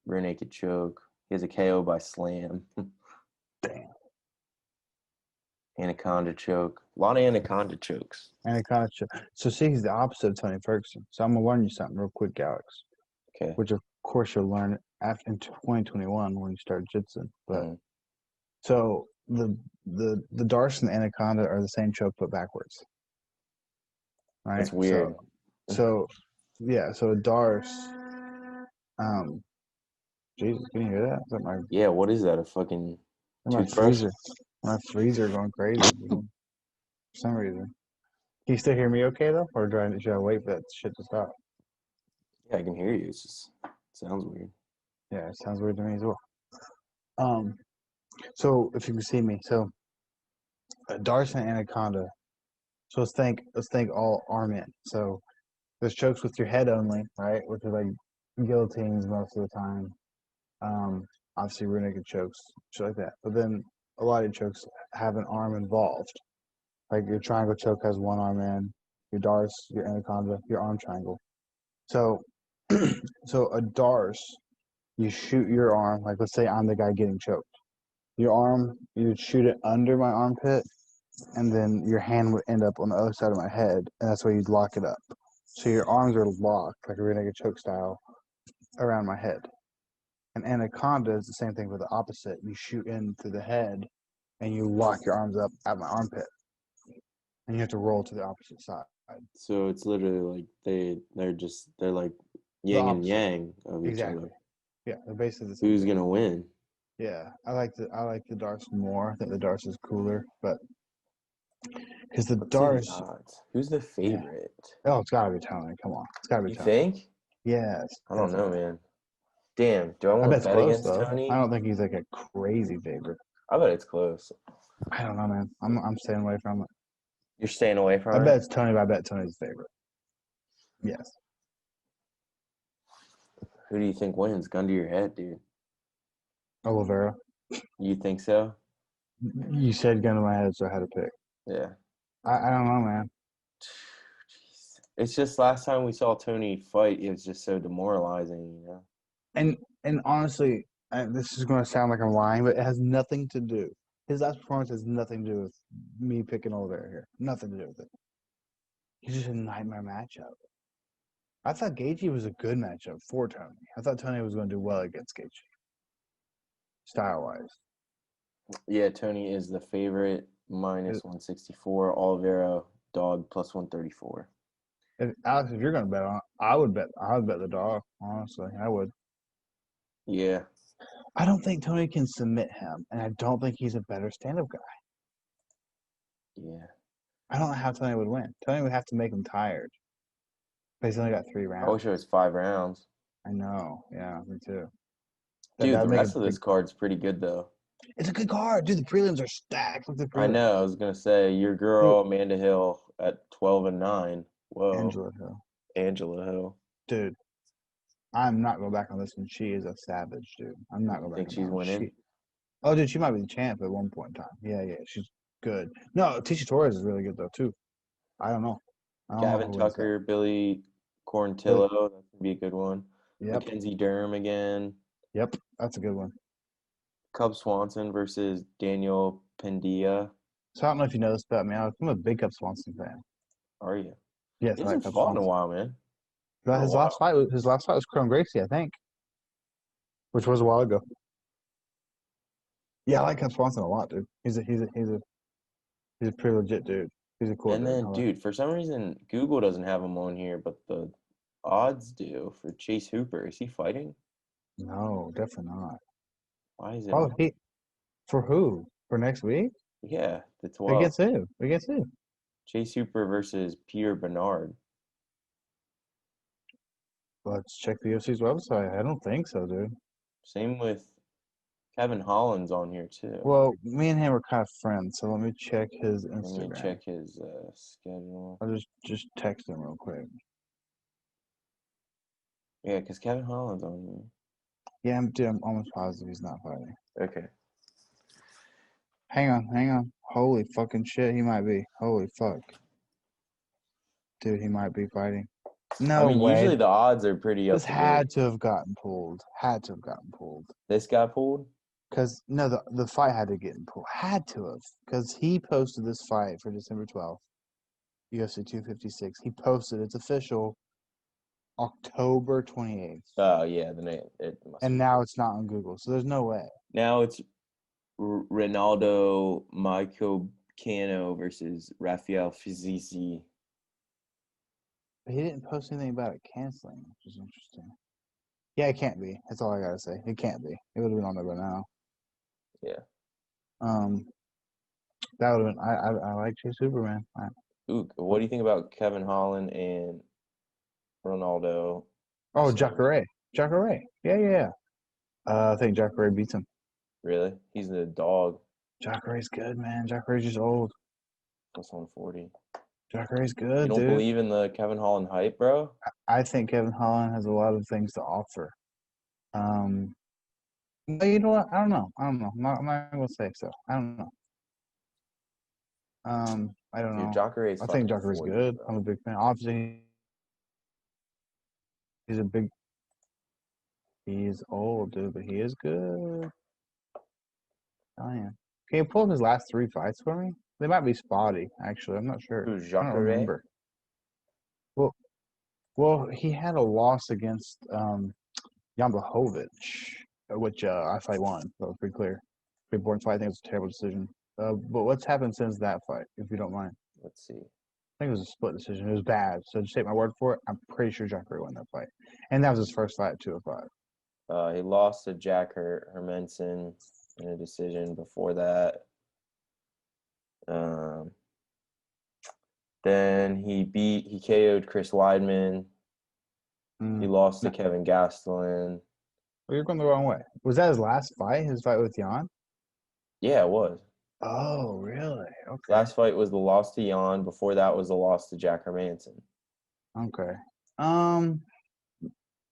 Speaker 6: Rear naked choke. He has a KO by slam.
Speaker 1: Damn.
Speaker 6: Anaconda choke. A lot of anaconda chokes.
Speaker 1: Anaconda choke. So see, he's the opposite of Tony Ferguson. So I'm gonna learn you something real quick, Alex.
Speaker 6: Okay.
Speaker 1: Which of course you'll learn after in 2021 when you start jiu-jitsu. But
Speaker 6: Mhm.
Speaker 1: so the Darce and the Anaconda are the same choke but backwards. Right?
Speaker 6: That's weird.
Speaker 1: So yeah, so a Darce, Jesus, can you hear that? Is that
Speaker 6: Yeah, what is that? A fucking
Speaker 1: my
Speaker 6: toothbrush?
Speaker 1: freezer? My freezer going crazy for some reason. Can you still hear me okay though? Or should I wait for that shit to stop?
Speaker 6: Yeah, I can hear you. It's just it sounds weird.
Speaker 1: Yeah, it sounds weird to me as well. So if you can see me, so Darce and Anaconda. So let's think all arm in. So there's chokes with your head only, right? Which are like guillotines most of the time. Obviously rear naked chokes, shit like that. But then a lot of chokes have an arm involved. Like your triangle choke has one arm in, your Darce, your Anaconda, your arm triangle. So so a Darce, you shoot your arm, like let's say I'm the guy getting choked. Your arm, you'd shoot it under my armpit, and then your hand would end up on the other side of my head, and that's why you'd lock it up. So your arms are locked, like a rear naked choke style, around my head. An anaconda is the same thing, but the opposite. You shoot in through the head, and you lock your arms up at my armpit, and you have to roll to the opposite side.
Speaker 6: So it's literally like they're like
Speaker 1: The
Speaker 6: yin and
Speaker 1: opposite,
Speaker 6: yang of each
Speaker 1: exactly.
Speaker 6: other.
Speaker 1: Yeah, they're basically the same
Speaker 6: Who's
Speaker 1: thing.
Speaker 6: gonna win?
Speaker 1: Yeah, I like the Darce more. I think the Darce is cooler, but because the
Speaker 6: Let's see the
Speaker 1: Darce,
Speaker 6: odds. Who's the
Speaker 1: yeah.
Speaker 6: favorite?
Speaker 1: Oh, it's gotta be Tony. Come on, it's gotta be
Speaker 6: You
Speaker 1: Tony.
Speaker 6: think?
Speaker 1: Yes,
Speaker 6: I don't know,
Speaker 1: definitely.
Speaker 6: man. Damn, do I
Speaker 1: I
Speaker 6: want
Speaker 1: bet
Speaker 6: to
Speaker 1: it's
Speaker 6: bet
Speaker 1: close
Speaker 6: against
Speaker 1: though. I
Speaker 6: Tony?
Speaker 1: don't think he's like a crazy favorite.
Speaker 6: I bet it's close.
Speaker 1: I don't know, man. I'm staying away from it.
Speaker 6: You're staying away
Speaker 1: I
Speaker 6: from
Speaker 1: bet
Speaker 6: it?
Speaker 1: it's Tony, but I bet Tony's favorite. Yes.
Speaker 6: Who do you think wins? Gun to your head, dude.
Speaker 1: Oliveira.
Speaker 6: You think so?
Speaker 1: You said gun to my head, so I had to pick.
Speaker 6: Yeah.
Speaker 1: I don't know, man.
Speaker 6: Jeez. It's just last time we saw Tony fight, it was just so demoralizing, you know?
Speaker 1: And honestly, this is going to sound like I'm lying, but it has nothing to do. His last performance has nothing to do with me picking Oliveira here. Nothing to do with it. He's just a nightmare matchup. I thought Gaethje was a good matchup for Tony. I thought Tony was going to do well against Gaethje, style-wise.
Speaker 6: Yeah, Tony is the favorite, minus 164. Oliveira, dog, plus 134.
Speaker 1: Alex, if you're going to bet on it, I would bet the dog. Honestly, I would.
Speaker 6: Yeah.
Speaker 1: I don't think Tony can submit him, and I don't think he's a better stand-up guy.
Speaker 6: Yeah.
Speaker 1: I don't know how Tony would win. Tony would have to make him tired. But he's only got 3
Speaker 6: I
Speaker 1: rounds.
Speaker 6: wish it was 5 rounds.
Speaker 1: I know. Yeah, me too.
Speaker 6: Dude,
Speaker 1: That'd
Speaker 6: the
Speaker 1: make
Speaker 6: rest of this card's pretty good, though.
Speaker 1: It's a good card. Dude, the prelims are stacked. Look at the
Speaker 6: I
Speaker 1: prelims.
Speaker 6: know. I was going to say, your girl, Amanda Hill, at 12-9. Whoa.
Speaker 1: Angela Hill.
Speaker 6: Angela Hill.
Speaker 1: Dude, I'm not going back on this one. She is a savage, dude. I'm not
Speaker 6: You
Speaker 1: going back
Speaker 6: think
Speaker 1: on
Speaker 6: she's
Speaker 1: that one.
Speaker 6: winning?
Speaker 1: Oh, dude, she might be the champ at one point in time. Yeah, she's good. No, Tisha Torres is really good, though, too. I don't know. I don't know
Speaker 6: Gavin
Speaker 1: who wins that.
Speaker 6: Tucker, Billy Corntillo. That's going to be a good one.
Speaker 1: Yep.
Speaker 6: Mackenzie Durham again.
Speaker 1: Yep, that's a good one.
Speaker 6: Cub Swanson versus Daniel Pendia.
Speaker 1: So I don't know if you know this about me. I'm a big Cub Swanson fan.
Speaker 6: Are you?
Speaker 1: Yes,
Speaker 6: He
Speaker 1: I like
Speaker 6: hasn't
Speaker 1: Cub
Speaker 6: fought in a
Speaker 1: Swanson.
Speaker 6: while, man.
Speaker 1: His last fight was Chrome Gracie, I think, which was a while ago. Yeah, I like Cub Swanson a lot, dude. He's a pretty legit dude. He's a cool
Speaker 6: And
Speaker 1: dude.
Speaker 6: then, dude, for some reason, Google doesn't have him on here, but the odds do for Chase Hooper. Is he fighting?
Speaker 1: No, definitely not.
Speaker 6: Why is it?
Speaker 1: Oh, for who? For next week?
Speaker 6: Yeah, the 12th.
Speaker 1: Against who? Against who?
Speaker 6: Chase Hooper versus Pierre Bernard.
Speaker 1: Let's check the UFC's website. I don't think so, dude.
Speaker 6: Same with Kevin Holland's on here too.
Speaker 1: Well, me and him are kind of friends, so let me check his
Speaker 6: Let me
Speaker 1: Instagram.
Speaker 6: check his schedule.
Speaker 1: I'll just text him real quick.
Speaker 6: Yeah, because Kevin Holland's on here.
Speaker 1: Yeah, I'm almost positive he's not fighting.
Speaker 6: Okay.
Speaker 1: Hang on. Holy fucking shit, he might be. Holy fuck. Dude, he might be fighting. No
Speaker 6: I mean,
Speaker 1: way.
Speaker 6: usually the odds are pretty up
Speaker 1: This
Speaker 6: to date.
Speaker 1: had to have gotten pulled.
Speaker 6: This got pulled?
Speaker 1: Because, no, the fight had to get pulled. Had to have. Because he posted this fight for December 12th, UFC 256. He posted, it's official, October 28th.
Speaker 6: Oh, yeah, then it must
Speaker 1: And
Speaker 6: be.
Speaker 1: now it's not on Google, so there's no way.
Speaker 6: Now it's Ronaldo Cano versus Rafael Fizisi.
Speaker 1: But he didn't post anything about it canceling, which is interesting. Yeah, it can't be. That's all I gotta say. It can't be. It would have been on there by now.
Speaker 6: Yeah.
Speaker 1: That would have been. I like Jay Superman.
Speaker 6: Ooh, what do you think about Kevin Holland and Ronaldo?
Speaker 1: Oh, Jacare. Yeah. I think Jacare beats him.
Speaker 6: Really? He's the dog.
Speaker 1: Jacare's good, man. Jacare's just old.
Speaker 6: Plus 140.
Speaker 1: Jacare's
Speaker 6: You
Speaker 1: good,
Speaker 6: don't
Speaker 1: dude.
Speaker 6: believe in the Kevin Holland hype, bro?
Speaker 1: I think Kevin Holland has a lot of things to offer. But you know what? I don't know. I'm not gonna say so. I don't know. I don't know.
Speaker 6: Dude, Jacare is
Speaker 1: I think
Speaker 6: fucking
Speaker 1: Jacare's
Speaker 6: 40,
Speaker 1: good.
Speaker 6: bro.
Speaker 1: I'm a big fan. Obviously, he's old, dude, but he is good. Oh yeah. Can you pull up his last 3 fights for me? They might be spotty, actually. I'm not sure.
Speaker 6: Who's
Speaker 1: I don't
Speaker 6: Jacare?
Speaker 1: remember. Well, he had a loss against Jan Blachowicz, which I fight won. That was pretty clear. Pretty boring fight. I think it was a terrible decision. But what's happened since that fight, if you don't mind?
Speaker 6: Let's see.
Speaker 1: I think it was a split decision. It was bad. So just take my word for it. I'm pretty sure Jacare won that fight. And that was his first fight at 205.
Speaker 6: He lost to Jack Hermanson in a decision before that. Then he KO'd Chris Weidman. He lost to Kevin Gastelum.
Speaker 1: Well, you're going the wrong way. Was that his last fight? His fight with Jan?
Speaker 6: Yeah, it was.
Speaker 1: Oh, really? Okay.
Speaker 6: Last fight was the loss to Jan. Before that was the loss to Jack Hermanson.
Speaker 1: Okay. I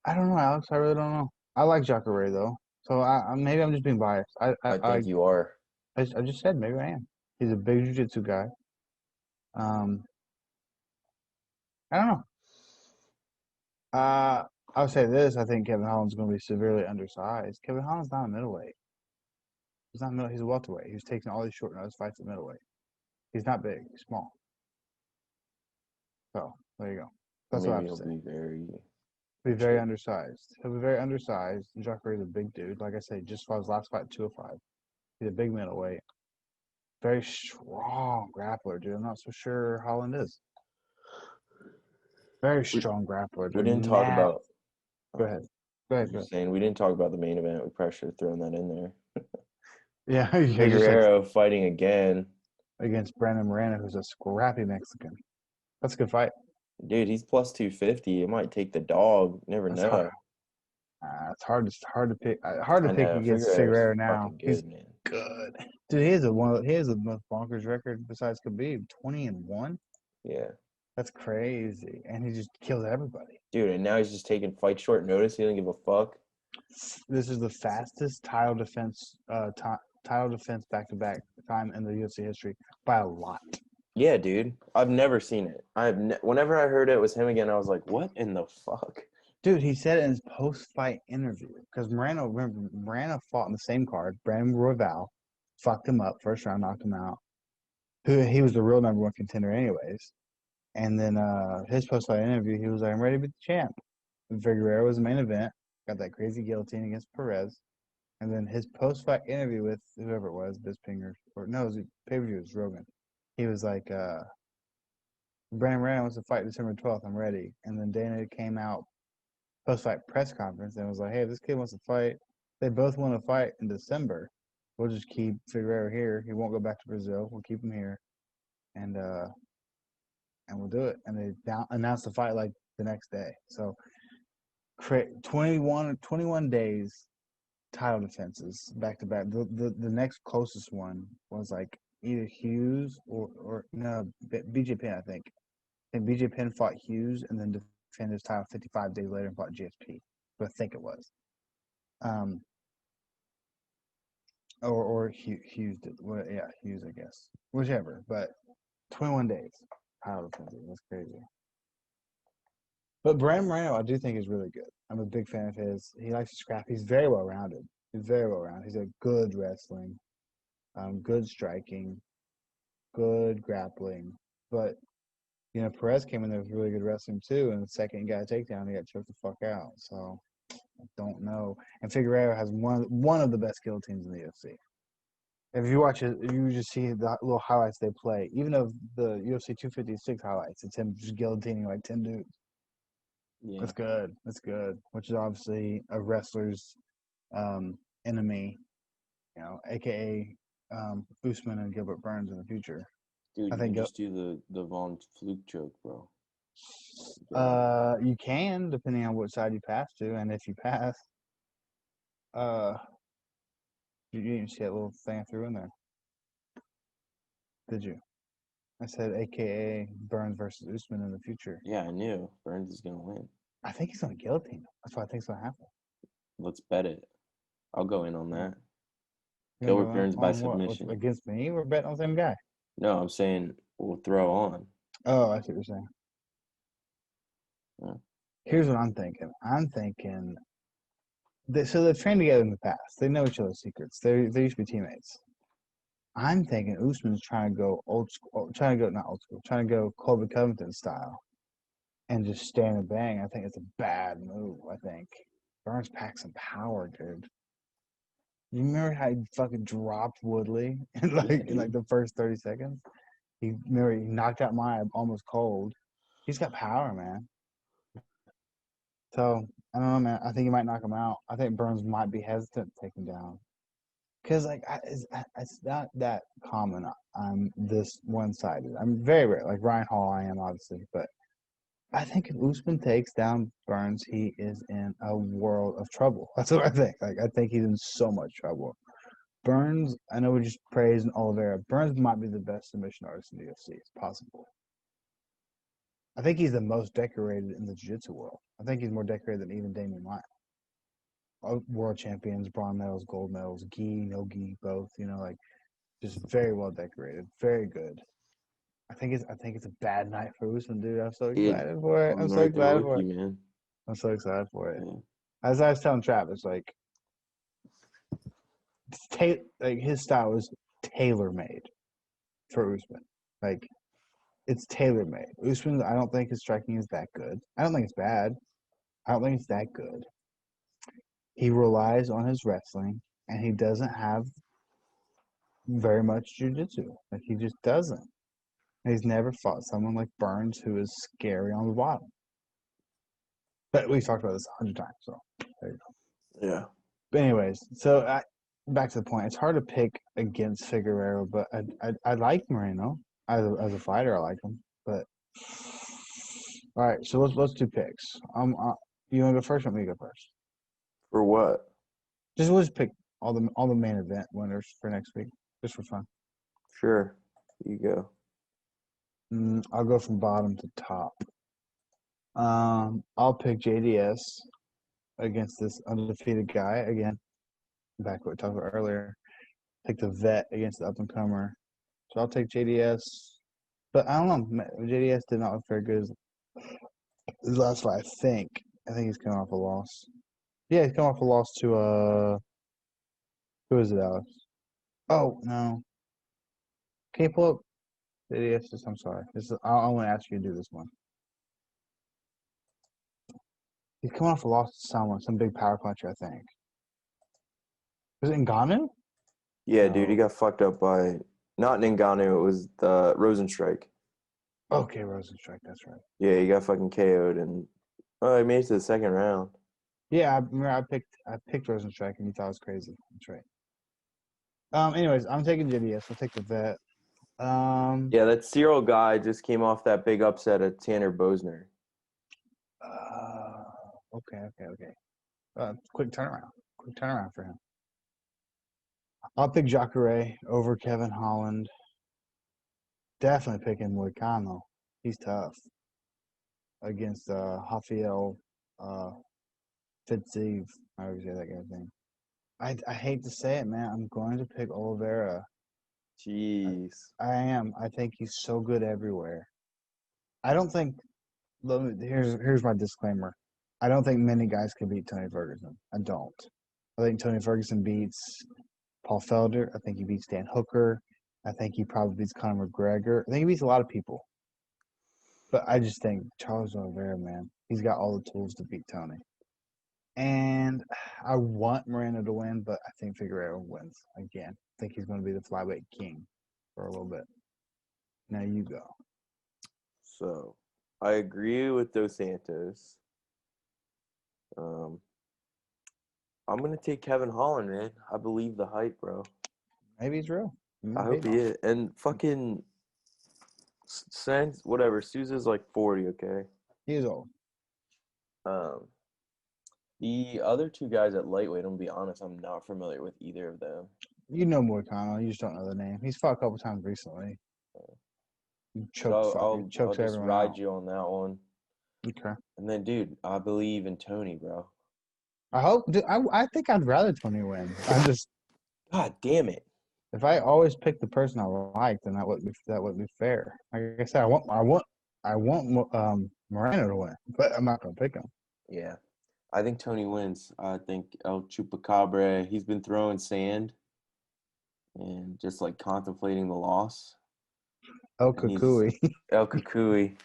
Speaker 1: don't know, Alex. I really don't know. I like Jacare though, so maybe I'm just being biased.
Speaker 6: I think you are.
Speaker 1: I just said maybe I am. He's a big jiu-jitsu guy. I don't know. I'll say this: I think Kevin Holland's going to be severely undersized. Kevin Holland's not a middleweight. He's not middle. He's a welterweight. He's taking all these short notice fights at middleweight. He's not big. He's small. So there you go. That's what I have to say. Be very undersized. He'll be very undersized. Jacare is a big dude. Like I said, just fought his last fight at 205. He's a big middleweight. Very strong grappler, dude. I'm not so sure Holland is. Very strong grappler, dude.
Speaker 6: We didn't talk about.
Speaker 1: Go ahead. Go ahead.
Speaker 6: Saying we didn't talk about the main event. We probably should have thrown that in there.
Speaker 1: Yeah,
Speaker 6: Figueroa fighting again
Speaker 1: against Brandon Moreno, who's a scrappy Mexican. That's a good fight.
Speaker 6: Dude, he's plus 250. It might take the dog. Never know.
Speaker 1: It's hard to pick. Hard to pick against Figueroa now. He's
Speaker 6: man.
Speaker 1: Good, dude. He has the most bonkers record besides Khabib, 20-1.
Speaker 6: Yeah,
Speaker 1: that's crazy, and he just kills everybody.
Speaker 6: Dude, and now he's just taking fight short notice. He doesn't give a fuck.
Speaker 1: This is the fastest title defense back-to-back time in the UFC history by a lot.
Speaker 6: Yeah, dude. I've never seen it. Whenever I heard it was him again, I was like, what in the fuck?
Speaker 1: Dude, he said it in his post-fight interview because Moreno fought in the same card. Brandon Royval fucked him up first round, knocked him out. He was the real number one contender anyways. And then his post-fight interview, he was like, I'm ready to beat the champ. And Figueroa was the main event. Got that crazy guillotine against Perez. And then his post-fight interview with whoever it was, Bisping or no, it was pay-per-view, it was Rogan. He was like, Brandon Moreno wants to fight December 12th. I'm ready. And then Dana came out post-fight press conference and was like, hey, if this kid wants to fight, they both want to fight in December. We'll just keep Figueroa here. He won't go back to Brazil. We'll keep him here. And we'll do it. And they announced the fight like the next day. So 21 days title defenses back to back. The next closest one was like either Hughes or no BJ Penn, I think. And BJ Penn fought Hughes and then defended his title 55 days later and fought GSP. But I think it was. Or Hughes did. Well, yeah, Hughes, I guess. Whichever. But 21 days title defenses. That's crazy. But Brandon Moreno, I do think is really good. I'm a big fan of his. He likes to scrap. He's very well rounded. He's very well rounded. He's a good wrestling, good striking, good grappling. But Perez came in there with really good wrestling too. And the second he got a takedown, he got choked the fuck out. So I don't know. And Figueiredo has one of the best guillotines in the UFC. If you watch it, you just see the little highlights they play. Even of the UFC 256 highlights, it's him just guillotining like 10 dudes.
Speaker 6: Yeah.
Speaker 1: That's good. That's good. Which is obviously a wrestler's enemy, aka Usman and Gilbert Burns in the future.
Speaker 6: Dude,
Speaker 1: I
Speaker 6: you
Speaker 1: think
Speaker 6: can just do the Von Fluke choke, bro.
Speaker 1: you can, depending on what side you pass to, and if you pass, you didn't see that little thing I threw in there, did you? I said, aka Burns versus Usman in the future.
Speaker 6: Yeah, I knew Burns is gonna win.
Speaker 1: I think he's gonna guillotine him. That's what I think's gonna happen.
Speaker 6: Let's bet it. I'll go in on that.
Speaker 1: You're
Speaker 6: Gilbert
Speaker 1: gonna
Speaker 6: Burns
Speaker 1: go
Speaker 6: by
Speaker 1: on what?
Speaker 6: submission.
Speaker 1: Against me? We're betting on the same guy.
Speaker 6: No, I'm saying we'll throw on.
Speaker 1: Oh, I see what you're saying.
Speaker 6: Yeah.
Speaker 1: Here's what I'm thinking. So they've trained together in the past. They know each other's secrets. They used to be teammates. I'm thinking Usman's trying to go trying to go Colby Covington style and just stand and bang. I think it's a bad move. I think Burns packs some power, dude. You remember how he fucking dropped Woodley in the first 30 seconds? He knocked out Maya almost cold. He's got power, man. So I don't know, man. I think he might knock him out. I think Burns might be hesitant to take him down because it's not that common. I'm this one-sided. I'm very rare. Like Ryan Hall, I am obviously, but I think if Usman takes down Burns, he is in a world of trouble. That's what I think. Like I think he's in so much trouble. Burns, I know we just praised Oliveira. Burns might be the best submission artist in the UFC. It's possible. I think he's the most decorated in the jiu-jitsu world. I think he's more decorated than even Damian Maia. World champions, bronze medals, gold medals, gi, no gi, both. Just very well decorated, very good. I think it's a bad night for Usman, dude. I'm so excited for it. I'm so excited for it.
Speaker 6: Man.
Speaker 1: I'm so excited for it.
Speaker 6: Yeah.
Speaker 1: As I was telling Travis, his style is tailor made for Usman. It's tailor made. Usman, I don't think his striking is that good. I don't think it's bad. I don't think it's that good. He relies on his wrestling, and he doesn't have very much jiu-jitsu. He just doesn't. He's never fought someone like Burns who is scary on the bottom. But we've talked about this 100 times, so there you go.
Speaker 6: Yeah.
Speaker 1: But anyways, so back to the point. It's hard to pick against Figueroa, but I like Moreno as a fighter. I like him, but all right. So let's do picks. You want to go first? Or want me to go first?
Speaker 6: For what?
Speaker 1: We'll just pick all the main event winners for next week, just for fun.
Speaker 6: Sure. You go.
Speaker 1: I'll go from bottom to top. I'll pick JDS against this undefeated guy again. Back what we talked about earlier. Pick the vet against the up and comer. So I'll take JDS. But I don't know. JDS did not look very good his last fight. I think he's coming off a loss. Yeah, he's coming off a loss to who is it, Alex? Oh no. Can you pull up JDS? I'm sorry. I want to ask you to do this one. He's coming off a loss to someone, some big power puncher, I think. Was it Ngannou?
Speaker 6: Yeah, dude, he got fucked up by not Ngannou. It was the Rosenstrike.
Speaker 1: Okay, Rosenstrike. That's right.
Speaker 6: Yeah, he got fucking KO'd, and he made it to the second round.
Speaker 1: Yeah, I remember I picked Rosenstrike, and you thought it was crazy. That's right. Anyways, I'm taking JDS. I'll take the vet.
Speaker 6: Yeah, that Cyril guy just came off that big upset at Tanner Bosner.
Speaker 1: Okay. Quick turnaround. Quick turnaround for him. I'll pick Jacare over Kevin Holland. Definitely picking Moicano. He's tough against Rafael uh, Fitzeve. However you say that guy's name. I hate to say it, man. I'm going to pick Oliveira.
Speaker 6: Jeez.
Speaker 1: I am. I think he's so good everywhere. I don't think. Here's my disclaimer. I don't think many guys can beat Tony Ferguson. I don't. I think Tony Ferguson beats Paul Felder. I think he beats Dan Hooker. I think he probably beats Conor McGregor. I think he beats a lot of people. But I just think Charles Oliveira, man, he's got all the tools to beat Tony. And I want Moreno to win, but I think Figueiredo wins again. I think he's going to be the flyweight king for a little bit. Now you go.
Speaker 6: So, I agree with Dos Santos. I'm gonna take Kevin Holland, man. I believe the hype, bro.
Speaker 1: Maybe he's real.
Speaker 6: I hope he is. And fucking whatever. Sousa's like 40, okay.
Speaker 1: He is old.
Speaker 6: The other two guys at lightweight, I'm gonna be honest, I'm not familiar with either of them.
Speaker 1: You know Moicano. You just don't know the name. He's fought a couple times recently. He
Speaker 6: So I'll
Speaker 1: chokes
Speaker 6: just
Speaker 1: everyone
Speaker 6: ride
Speaker 1: out.
Speaker 6: you on that one.
Speaker 1: Okay.
Speaker 6: And then, dude, I believe in Tony, bro.
Speaker 1: I hope. I think I'd rather Tony win. I'm just.
Speaker 6: God damn it.
Speaker 1: If I always pick the person I like, then that wouldn't be fair. Like I said, I want Moreno to win, but I'm not gonna pick him.
Speaker 6: Yeah. I think Tony wins. I think El Chupacabra, he's been throwing sand and just like contemplating the loss.
Speaker 1: El
Speaker 6: And he's
Speaker 1: Kukui.
Speaker 6: El Kukui.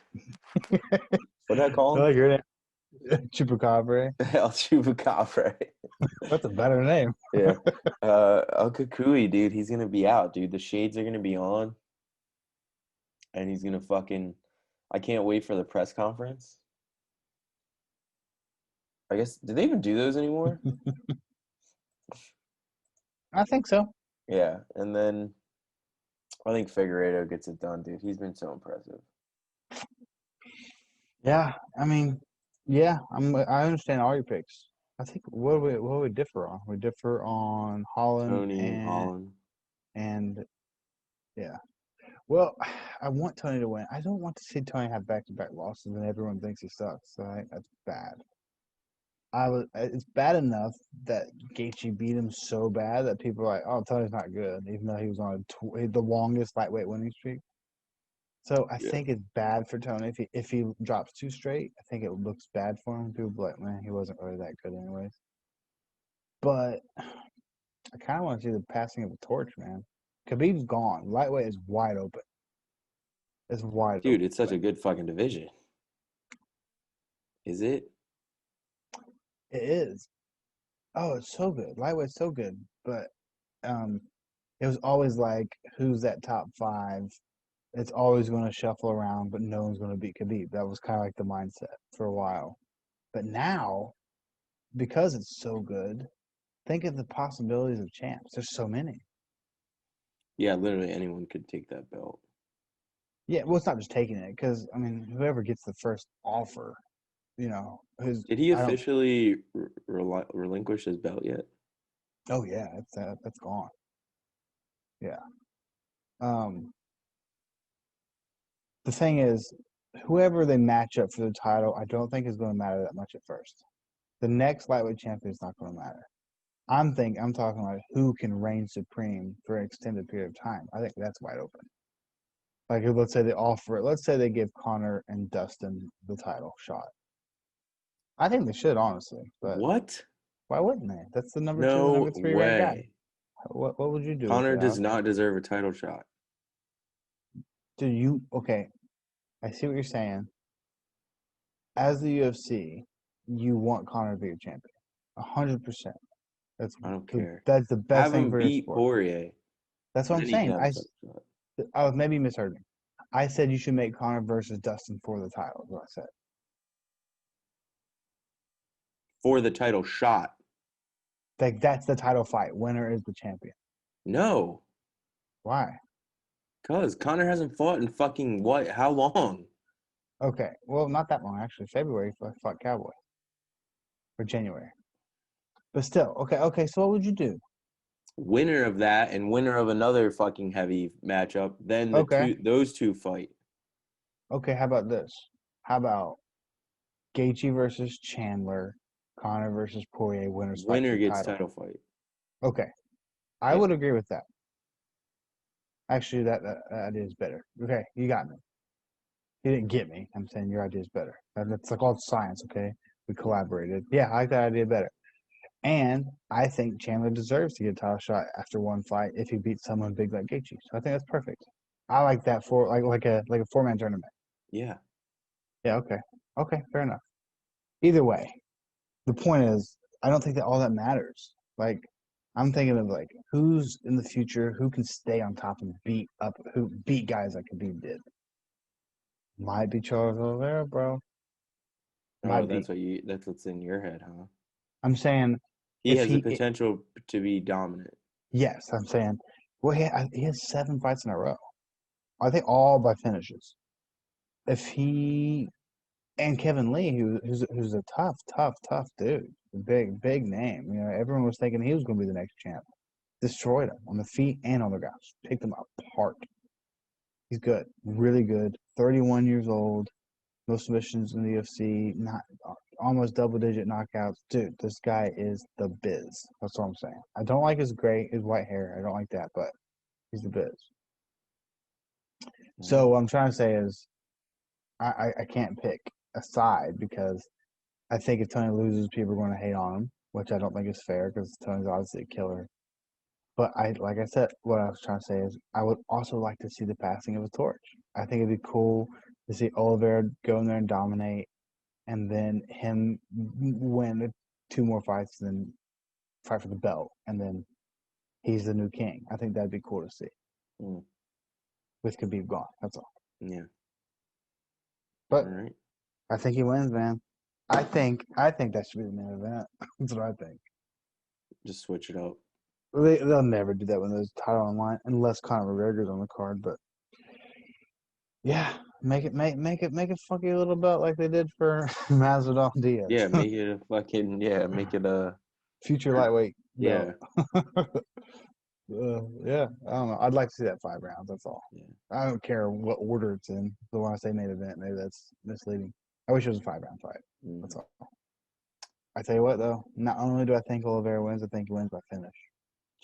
Speaker 6: What did I
Speaker 1: I
Speaker 6: call him?
Speaker 1: like your name. Chupacabra.
Speaker 6: El Chupacabra.
Speaker 1: That's a better name.
Speaker 6: Yeah. El Kukui, dude, he's going to be out, dude. The shades are going to be on. And he's going to fucking. I can't wait for the press conference. I guess. Do they even do those anymore?
Speaker 1: I think so.
Speaker 6: Yeah. And then I think Figueiredo gets it done, dude. He's been so impressive.
Speaker 1: Yeah, I mean, yeah, I understand all your picks. I think what do we differ on? We differ on Holland
Speaker 6: Tony and Holland.
Speaker 1: and yeah. Well, I want Tony to win. I don't want to see Tony have back-to-back losses and everyone thinks he sucks. So I think that's bad. It's bad enough that Gaethje beat him so bad that people are like, "Oh, Tony's not good," even though he was on the longest lightweight winning streak. So I think it's bad for Tony if he drops two straight. I think it looks bad for him. People be like, man, he wasn't really that good anyways. But I kind of want to see the passing of the torch, man. Khabib's gone. Lightweight is wide open. It's wide open.
Speaker 6: Dude, it's such a good fucking division. Is it?
Speaker 1: It is. Oh, it's so good. Lightweight's so good. But it was always like, who's that top five? It's always going to shuffle around, but no one's going to beat Khabib. That was kind of like the mindset for a while. But now, because it's so good, think of the possibilities of champs. There's so many.
Speaker 6: Yeah, literally anyone could take that belt.
Speaker 1: Yeah, well, it's not just taking it because I mean, whoever gets the first offer,
Speaker 6: Did he officially relinquish his belt yet?
Speaker 1: Oh yeah, that's gone. Yeah. The thing is, whoever they match up for the title, I don't think is going to matter that much at first. The next lightweight champion is not going to matter. I'm talking about who can reign supreme for an extended period of time. I think that's wide open. Like, let's say they offer it. Let's say they give Conor and Dustin the title shot. I think they should, honestly. But
Speaker 6: what?
Speaker 1: Why wouldn't they? That's the number 2 and number 3 ranked guy. What would you do?
Speaker 6: Conor does not deserve a title shot.
Speaker 1: Okay, I see what you're saying. As the UFC, you want Conor to be your champion. 100%.
Speaker 6: I don't care.
Speaker 1: That's the best
Speaker 6: Have
Speaker 1: thing
Speaker 6: him
Speaker 1: for your
Speaker 6: beat
Speaker 1: sport.
Speaker 6: Poirier.
Speaker 1: That's what I'm saying. I maybe misheard me. I said you should make Conor versus Dustin for the title. Is what I said.
Speaker 6: For the title shot.
Speaker 1: Like, that's the title fight. Winner is the champion.
Speaker 6: No.
Speaker 1: Why?
Speaker 6: Because Conor hasn't fought in fucking what? How long?
Speaker 1: Okay. Well, not that long, actually. February, I fought Cowboy. or January. But still, okay. So what would you do?
Speaker 6: Winner of that and winner of another fucking heavy matchup. Then
Speaker 1: Okay.
Speaker 6: those two fight.
Speaker 1: Okay, how about this? How about Gaethje versus Chandler, Connor versus Poirier, winners fight for
Speaker 6: Winner
Speaker 1: the
Speaker 6: gets
Speaker 1: title.
Speaker 6: title fight.
Speaker 1: Okay, I
Speaker 6: Yeah.
Speaker 1: would agree with that. Actually, that idea is better. Okay, you got me. You didn't get me. I'm saying your idea is better. That's like all science, okay? We collaborated. Yeah, I like that idea better. And I think Chandler deserves to get a title shot after one fight if he beats someone big like Gaethje. So I think that's perfect. I like that for like a 4-man tournament.
Speaker 6: Yeah.
Speaker 1: Yeah, okay. Okay, fair enough. Either way, the point is, I don't think that all that matters. Like, I'm thinking of like who's in the future, who can stay on top and beat guys like Khabib did. Might be Charles Oliveira, bro.
Speaker 6: Oh,
Speaker 1: Might be.
Speaker 6: that's what's in your head, huh?
Speaker 1: I'm saying
Speaker 6: He
Speaker 1: if
Speaker 6: has the
Speaker 1: he,
Speaker 6: potential to be dominant.
Speaker 1: yes, I'm saying, well, he has 7 fights in a row. I think all by finishes. If he and Kevin Lee, who's a tough dude, big name. You know, everyone was thinking he was going to be the next champ. Destroyed him on the feet and on the ground. Picked him apart. He's good, really good. 31 years old, no submissions in the UFC, not almost double-digit knockouts. Dude, this guy is the biz. That's what I'm saying. I don't like his white hair. I don't like that, but he's the biz. So what I'm trying to say is, I can't pick a side because I think if Tony loses, people are going to hate on him, which I don't think is fair because Tony's obviously a killer. But like I said, what I was trying to say is I would also like to see the passing of a torch. I think it'd be cool to see Oliveira go in there and dominate, and then him win 2 more fights, and then fight for the belt, and then he's the new king. I think that'd be cool to see
Speaker 6: Mm.
Speaker 1: with Khabib gone. That's all.
Speaker 6: Yeah.
Speaker 1: But
Speaker 6: All right.
Speaker 1: I think he wins, man. I think that should be the main event. That's what I think.
Speaker 6: Just switch it up.
Speaker 1: They'll never do that when there's a title on line unless Conor McGregor's on the card. But yeah, make it funky a little bit like they did for Masvidal Diaz.
Speaker 6: Yeah, make it a fucking make it a
Speaker 1: Future lightweight
Speaker 6: yeah.
Speaker 1: belt. Yeah, I don't know. I'd like to see that 5 rounds. That's all.
Speaker 6: Yeah.
Speaker 1: I don't care what order it's in. So when I say main event, maybe that's misleading. I wish it was a 5-round fight.
Speaker 6: Mm.
Speaker 1: That's all. I tell you what, though, not only do I think Oliveira wins, I think he wins by finish.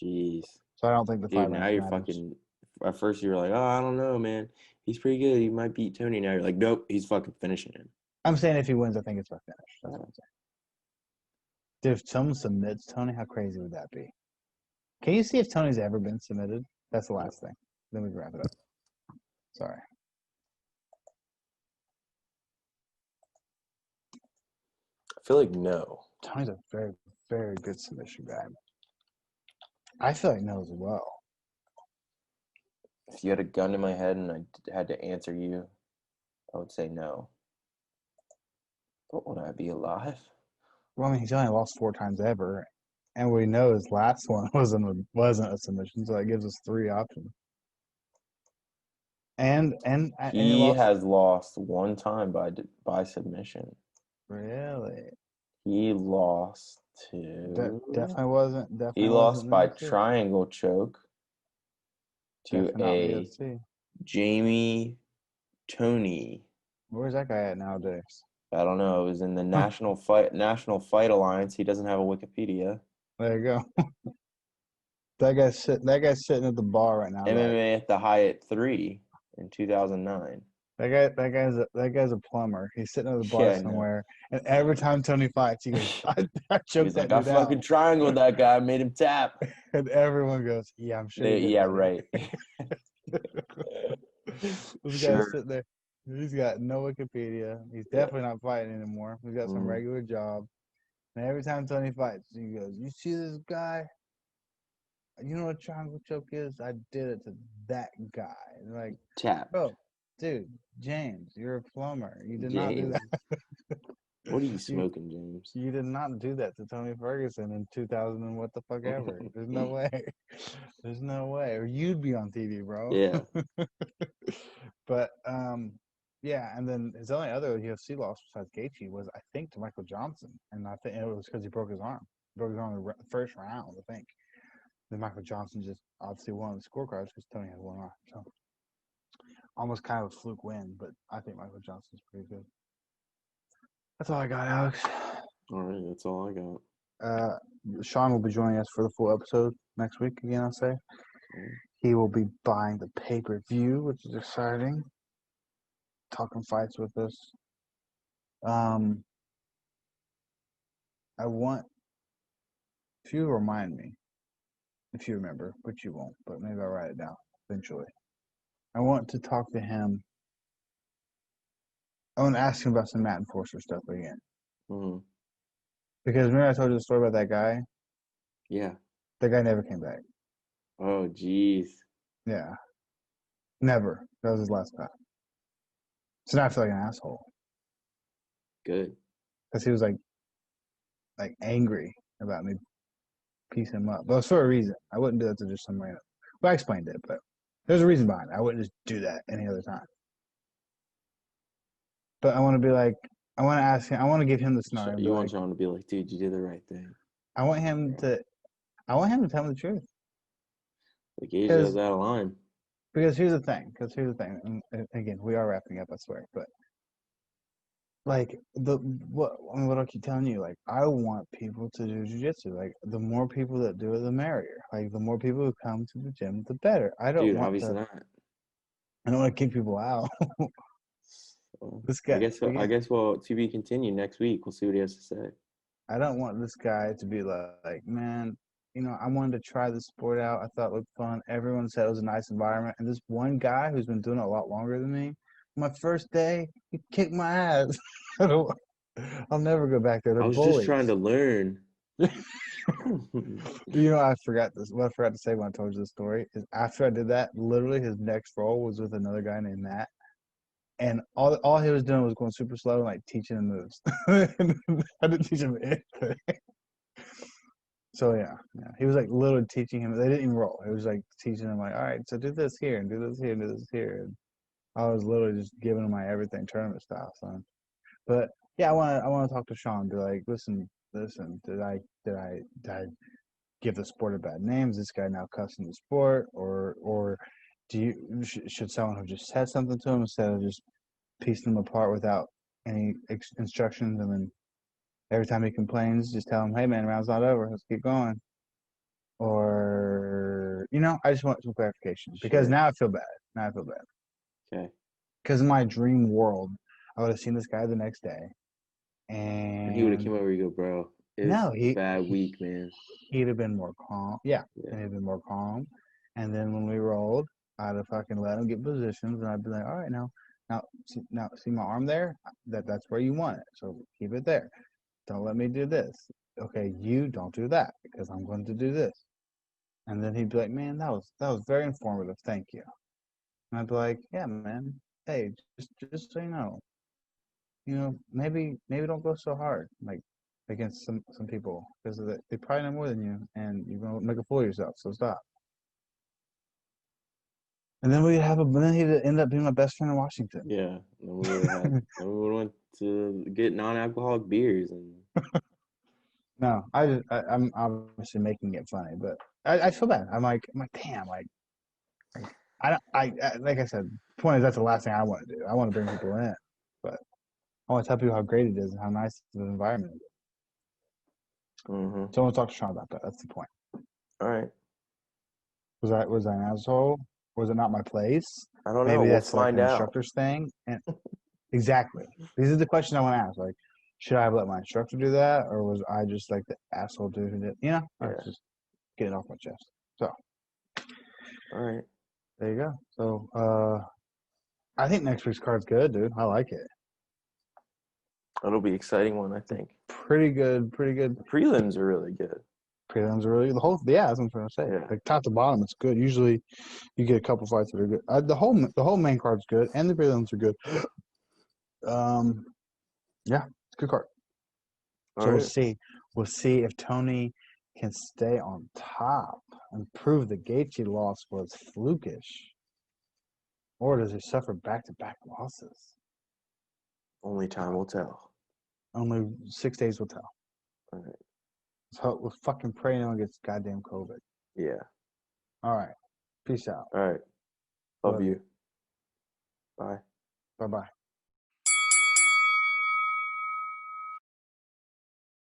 Speaker 6: Jeez.
Speaker 1: So I don't think the
Speaker 6: Dude,
Speaker 1: 5
Speaker 6: now
Speaker 1: rounds
Speaker 6: you're
Speaker 1: matters.
Speaker 6: fucking at first you were like, oh, I don't know, man. He's pretty good. He might beat Tony. Now you're like, nope, he's fucking finishing him.
Speaker 1: I'm saying if he wins, I think it's by finish. That's what I'm saying. Dude, if someone submits Tony, how crazy would that be? Can you see if Tony's ever been submitted? That's the last thing. Then we can wrap it up. Sorry.
Speaker 6: I feel like no.
Speaker 1: Tony's a very, very good submission guy. I feel like no as well.
Speaker 6: If you had a gun in my head and I had to answer you, I would say no. But would I be alive?
Speaker 1: Well, I mean, he's only lost 4 times ever, and we know his last one wasn't a submission, so that gives us 3 options. And he
Speaker 6: He
Speaker 1: lost.
Speaker 6: has lost one time by submission.
Speaker 1: Really?
Speaker 6: He lost to.
Speaker 1: Definitely wasn't. Definitely
Speaker 6: He
Speaker 1: wasn't
Speaker 6: lost
Speaker 1: in
Speaker 6: by
Speaker 1: the UFC.
Speaker 6: triangle choke to
Speaker 1: Definitely not in the
Speaker 6: a
Speaker 1: UFC.
Speaker 6: Jamie Tony.
Speaker 1: Where's that guy at nowadays?
Speaker 6: I don't know. It was in the National Fight Alliance. He doesn't have a Wikipedia.
Speaker 1: There you go. That guy's sitting at the bar right now.
Speaker 6: MMA at the Hyatt 3 in 2009.
Speaker 1: That guy's a plumber. He's sitting at the bar
Speaker 6: Yeah, I know.
Speaker 1: somewhere, and every time Tony fights, he goes, "I choked
Speaker 6: He's
Speaker 1: that
Speaker 6: like, I
Speaker 1: dude out,"
Speaker 6: fucking triangled that guy, made him tap.
Speaker 1: and everyone goes, "Yeah, I'm sure." You did,
Speaker 6: Yeah,
Speaker 1: buddy."
Speaker 6: right.
Speaker 1: This
Speaker 6: Sure.
Speaker 1: guy's sitting there. He's got no Wikipedia. He's definitely not fighting anymore. He's got some regular job. And every time Tony fights, he goes, "You see this guy? You know what a triangle choke is? I did it to that guy." And like,
Speaker 6: Tap.
Speaker 1: bro, dude, James, you're a plumber. You did not do
Speaker 6: James.
Speaker 1: that.
Speaker 6: What are you smoking, James?
Speaker 1: You did not do that to Tony Ferguson in 2000 and what the fuck ever. There's no way. There's no way. Or you'd be on TV, bro.
Speaker 6: Yeah.
Speaker 1: But Yeah, and then his only other UFC loss besides Gaethje was, I think, to Michael Johnson, and I think it was because he broke his arm. Broke his arm in the first round, I think. Then Michael Johnson just obviously won the scorecards because Tony had one arm. So almost kind of a fluke win, but I think Michael Johnson's pretty good. That's all I got, Alex.
Speaker 6: All right, that's all I got.
Speaker 1: Sean will be joining us for the full episode next week again, I'll say.
Speaker 6: Mm.
Speaker 1: He will be buying the pay-per-view, which is exciting. Talking fights with us. I want, if you remind me, if you remember, but you won't, but maybe I'll write it down eventually. I want to talk to him. I want to ask him about some Matt Enforcer stuff again.
Speaker 6: Mm-hmm.
Speaker 1: Because remember I told you the story about that guy?
Speaker 6: Yeah.
Speaker 1: That guy never came back.
Speaker 6: Oh, jeez.
Speaker 1: Yeah. Never. That was his last time. So now I feel like an asshole.
Speaker 6: Good.
Speaker 1: Because he was like angry about me piecing him up. But it was for a reason. I wouldn't do that to just some random. Well, I explained it, but there's a reason behind it. I wouldn't just do that any other time. But I want to be like, I want to ask him, I want to give him the scenario.
Speaker 6: You want Sean to be like, dude, you did the right thing.
Speaker 1: I want him to tell me the truth.
Speaker 6: Like, Asia's out of line.
Speaker 1: Because here's the thing. And again, we are wrapping up, I swear. But like what I keep telling you, like I want people to do jiu-jitsu. Like the more people that do it, the merrier. Like the more people who come to the gym, the better. I don't want
Speaker 6: obviously
Speaker 1: to.
Speaker 6: not.
Speaker 1: I don't want to kick people out.
Speaker 6: So,
Speaker 1: This guy.
Speaker 6: I guess we'll to be continued next week. We'll see what he has to say.
Speaker 1: I don't want this guy to be like, man, I wanted to try this sport out. I thought it looked fun. Everyone said it was a nice environment. And this one guy who's been doing it a lot longer than me, my first day, he kicked my ass. I'll never go back there. They're
Speaker 6: I was
Speaker 1: bullies.
Speaker 6: just trying to learn.
Speaker 1: I forgot this. What I forgot to say when I told you the story is after I did that, literally his next role was with another guy named Matt. And all he was doing was going super slow and like teaching him moves. I didn't teach him anything. So yeah, he was like literally teaching him. They didn't even roll. It was like teaching him like, all right, so do this here and do this here and do this here. And I was literally just giving him my everything tournament style, son. But yeah, I want to talk to Sean. Be like, listen. Did I give the sport a bad name? Is this guy now cussing the sport, or should someone have just said something to him instead of just piecing him apart without any instructions, and then every time he complains, just tell him, hey man, round's not over, let's keep going. Or I just want some clarification because now I feel bad.
Speaker 6: Okay.
Speaker 1: Because in my dream world, I would have seen this guy the next day, and
Speaker 6: he would have came over. You go, bro. It's a bad week, man.
Speaker 1: He'd have been more calm. Yeah, and he'd been more calm. And then when we rolled, I'd have fucking let him get positions, and I'd be like, all right, now see my arm there? That's where you want it. So keep it there. Don't let me do this. Okay, you don't do that because I'm going to do this. And then he'd be like, man, that was very informative. Thank you. And I'd be like, yeah, man. Hey, just so you know, maybe don't go so hard like against some people because they probably know more than you, and you're gonna make a fool of yourself. So stop. And then then he'd end up being my best friend in Washington.
Speaker 6: Yeah, then we would have went to get non-alcoholic beers and.
Speaker 1: No, I'm obviously making it funny, but I feel bad. I'm like, damn, like I like I said, the point is that's the last thing I want to do. I want to bring people in, but I want to tell people how great it is and how nice the environment is.
Speaker 6: Mm-hmm.
Speaker 1: So I want to talk to Sean about that. That's the point.
Speaker 6: All right.
Speaker 1: Was I an asshole? Was it not my place?
Speaker 6: I don't know.
Speaker 1: Maybe
Speaker 6: We'll
Speaker 1: that's like
Speaker 6: find
Speaker 1: an
Speaker 6: out.
Speaker 1: instructor's thing. And exactly. These are the questions I want to ask. Like, should I have let my instructor do that, or was I just like the asshole dude who did? I was just get it off my chest. So,
Speaker 6: all right,
Speaker 1: there you go. So, I think next week's card's good, dude. I like it.
Speaker 6: It'll be an exciting one, I think.
Speaker 1: Pretty good.
Speaker 6: The prelims are really good.
Speaker 1: Prelims are really that's what I'm trying to say.
Speaker 6: Yeah.
Speaker 1: Like top to bottom, it's good. Usually, you get a couple fights that are good. The whole main card's good, and the prelims are good. Yeah, it's a good card. So we'll see. We'll see if Tony can stay on top and prove the Gaethje loss was flukish, or does he suffer back-to-back losses?
Speaker 6: Only time will tell.
Speaker 1: Only 6 days will tell.
Speaker 6: All right.
Speaker 1: So we're fucking praying on gets goddamn COVID.
Speaker 6: Yeah.
Speaker 1: All right. Peace out.
Speaker 6: All right. Love
Speaker 1: Love
Speaker 6: you. Bye.
Speaker 1: Bye bye.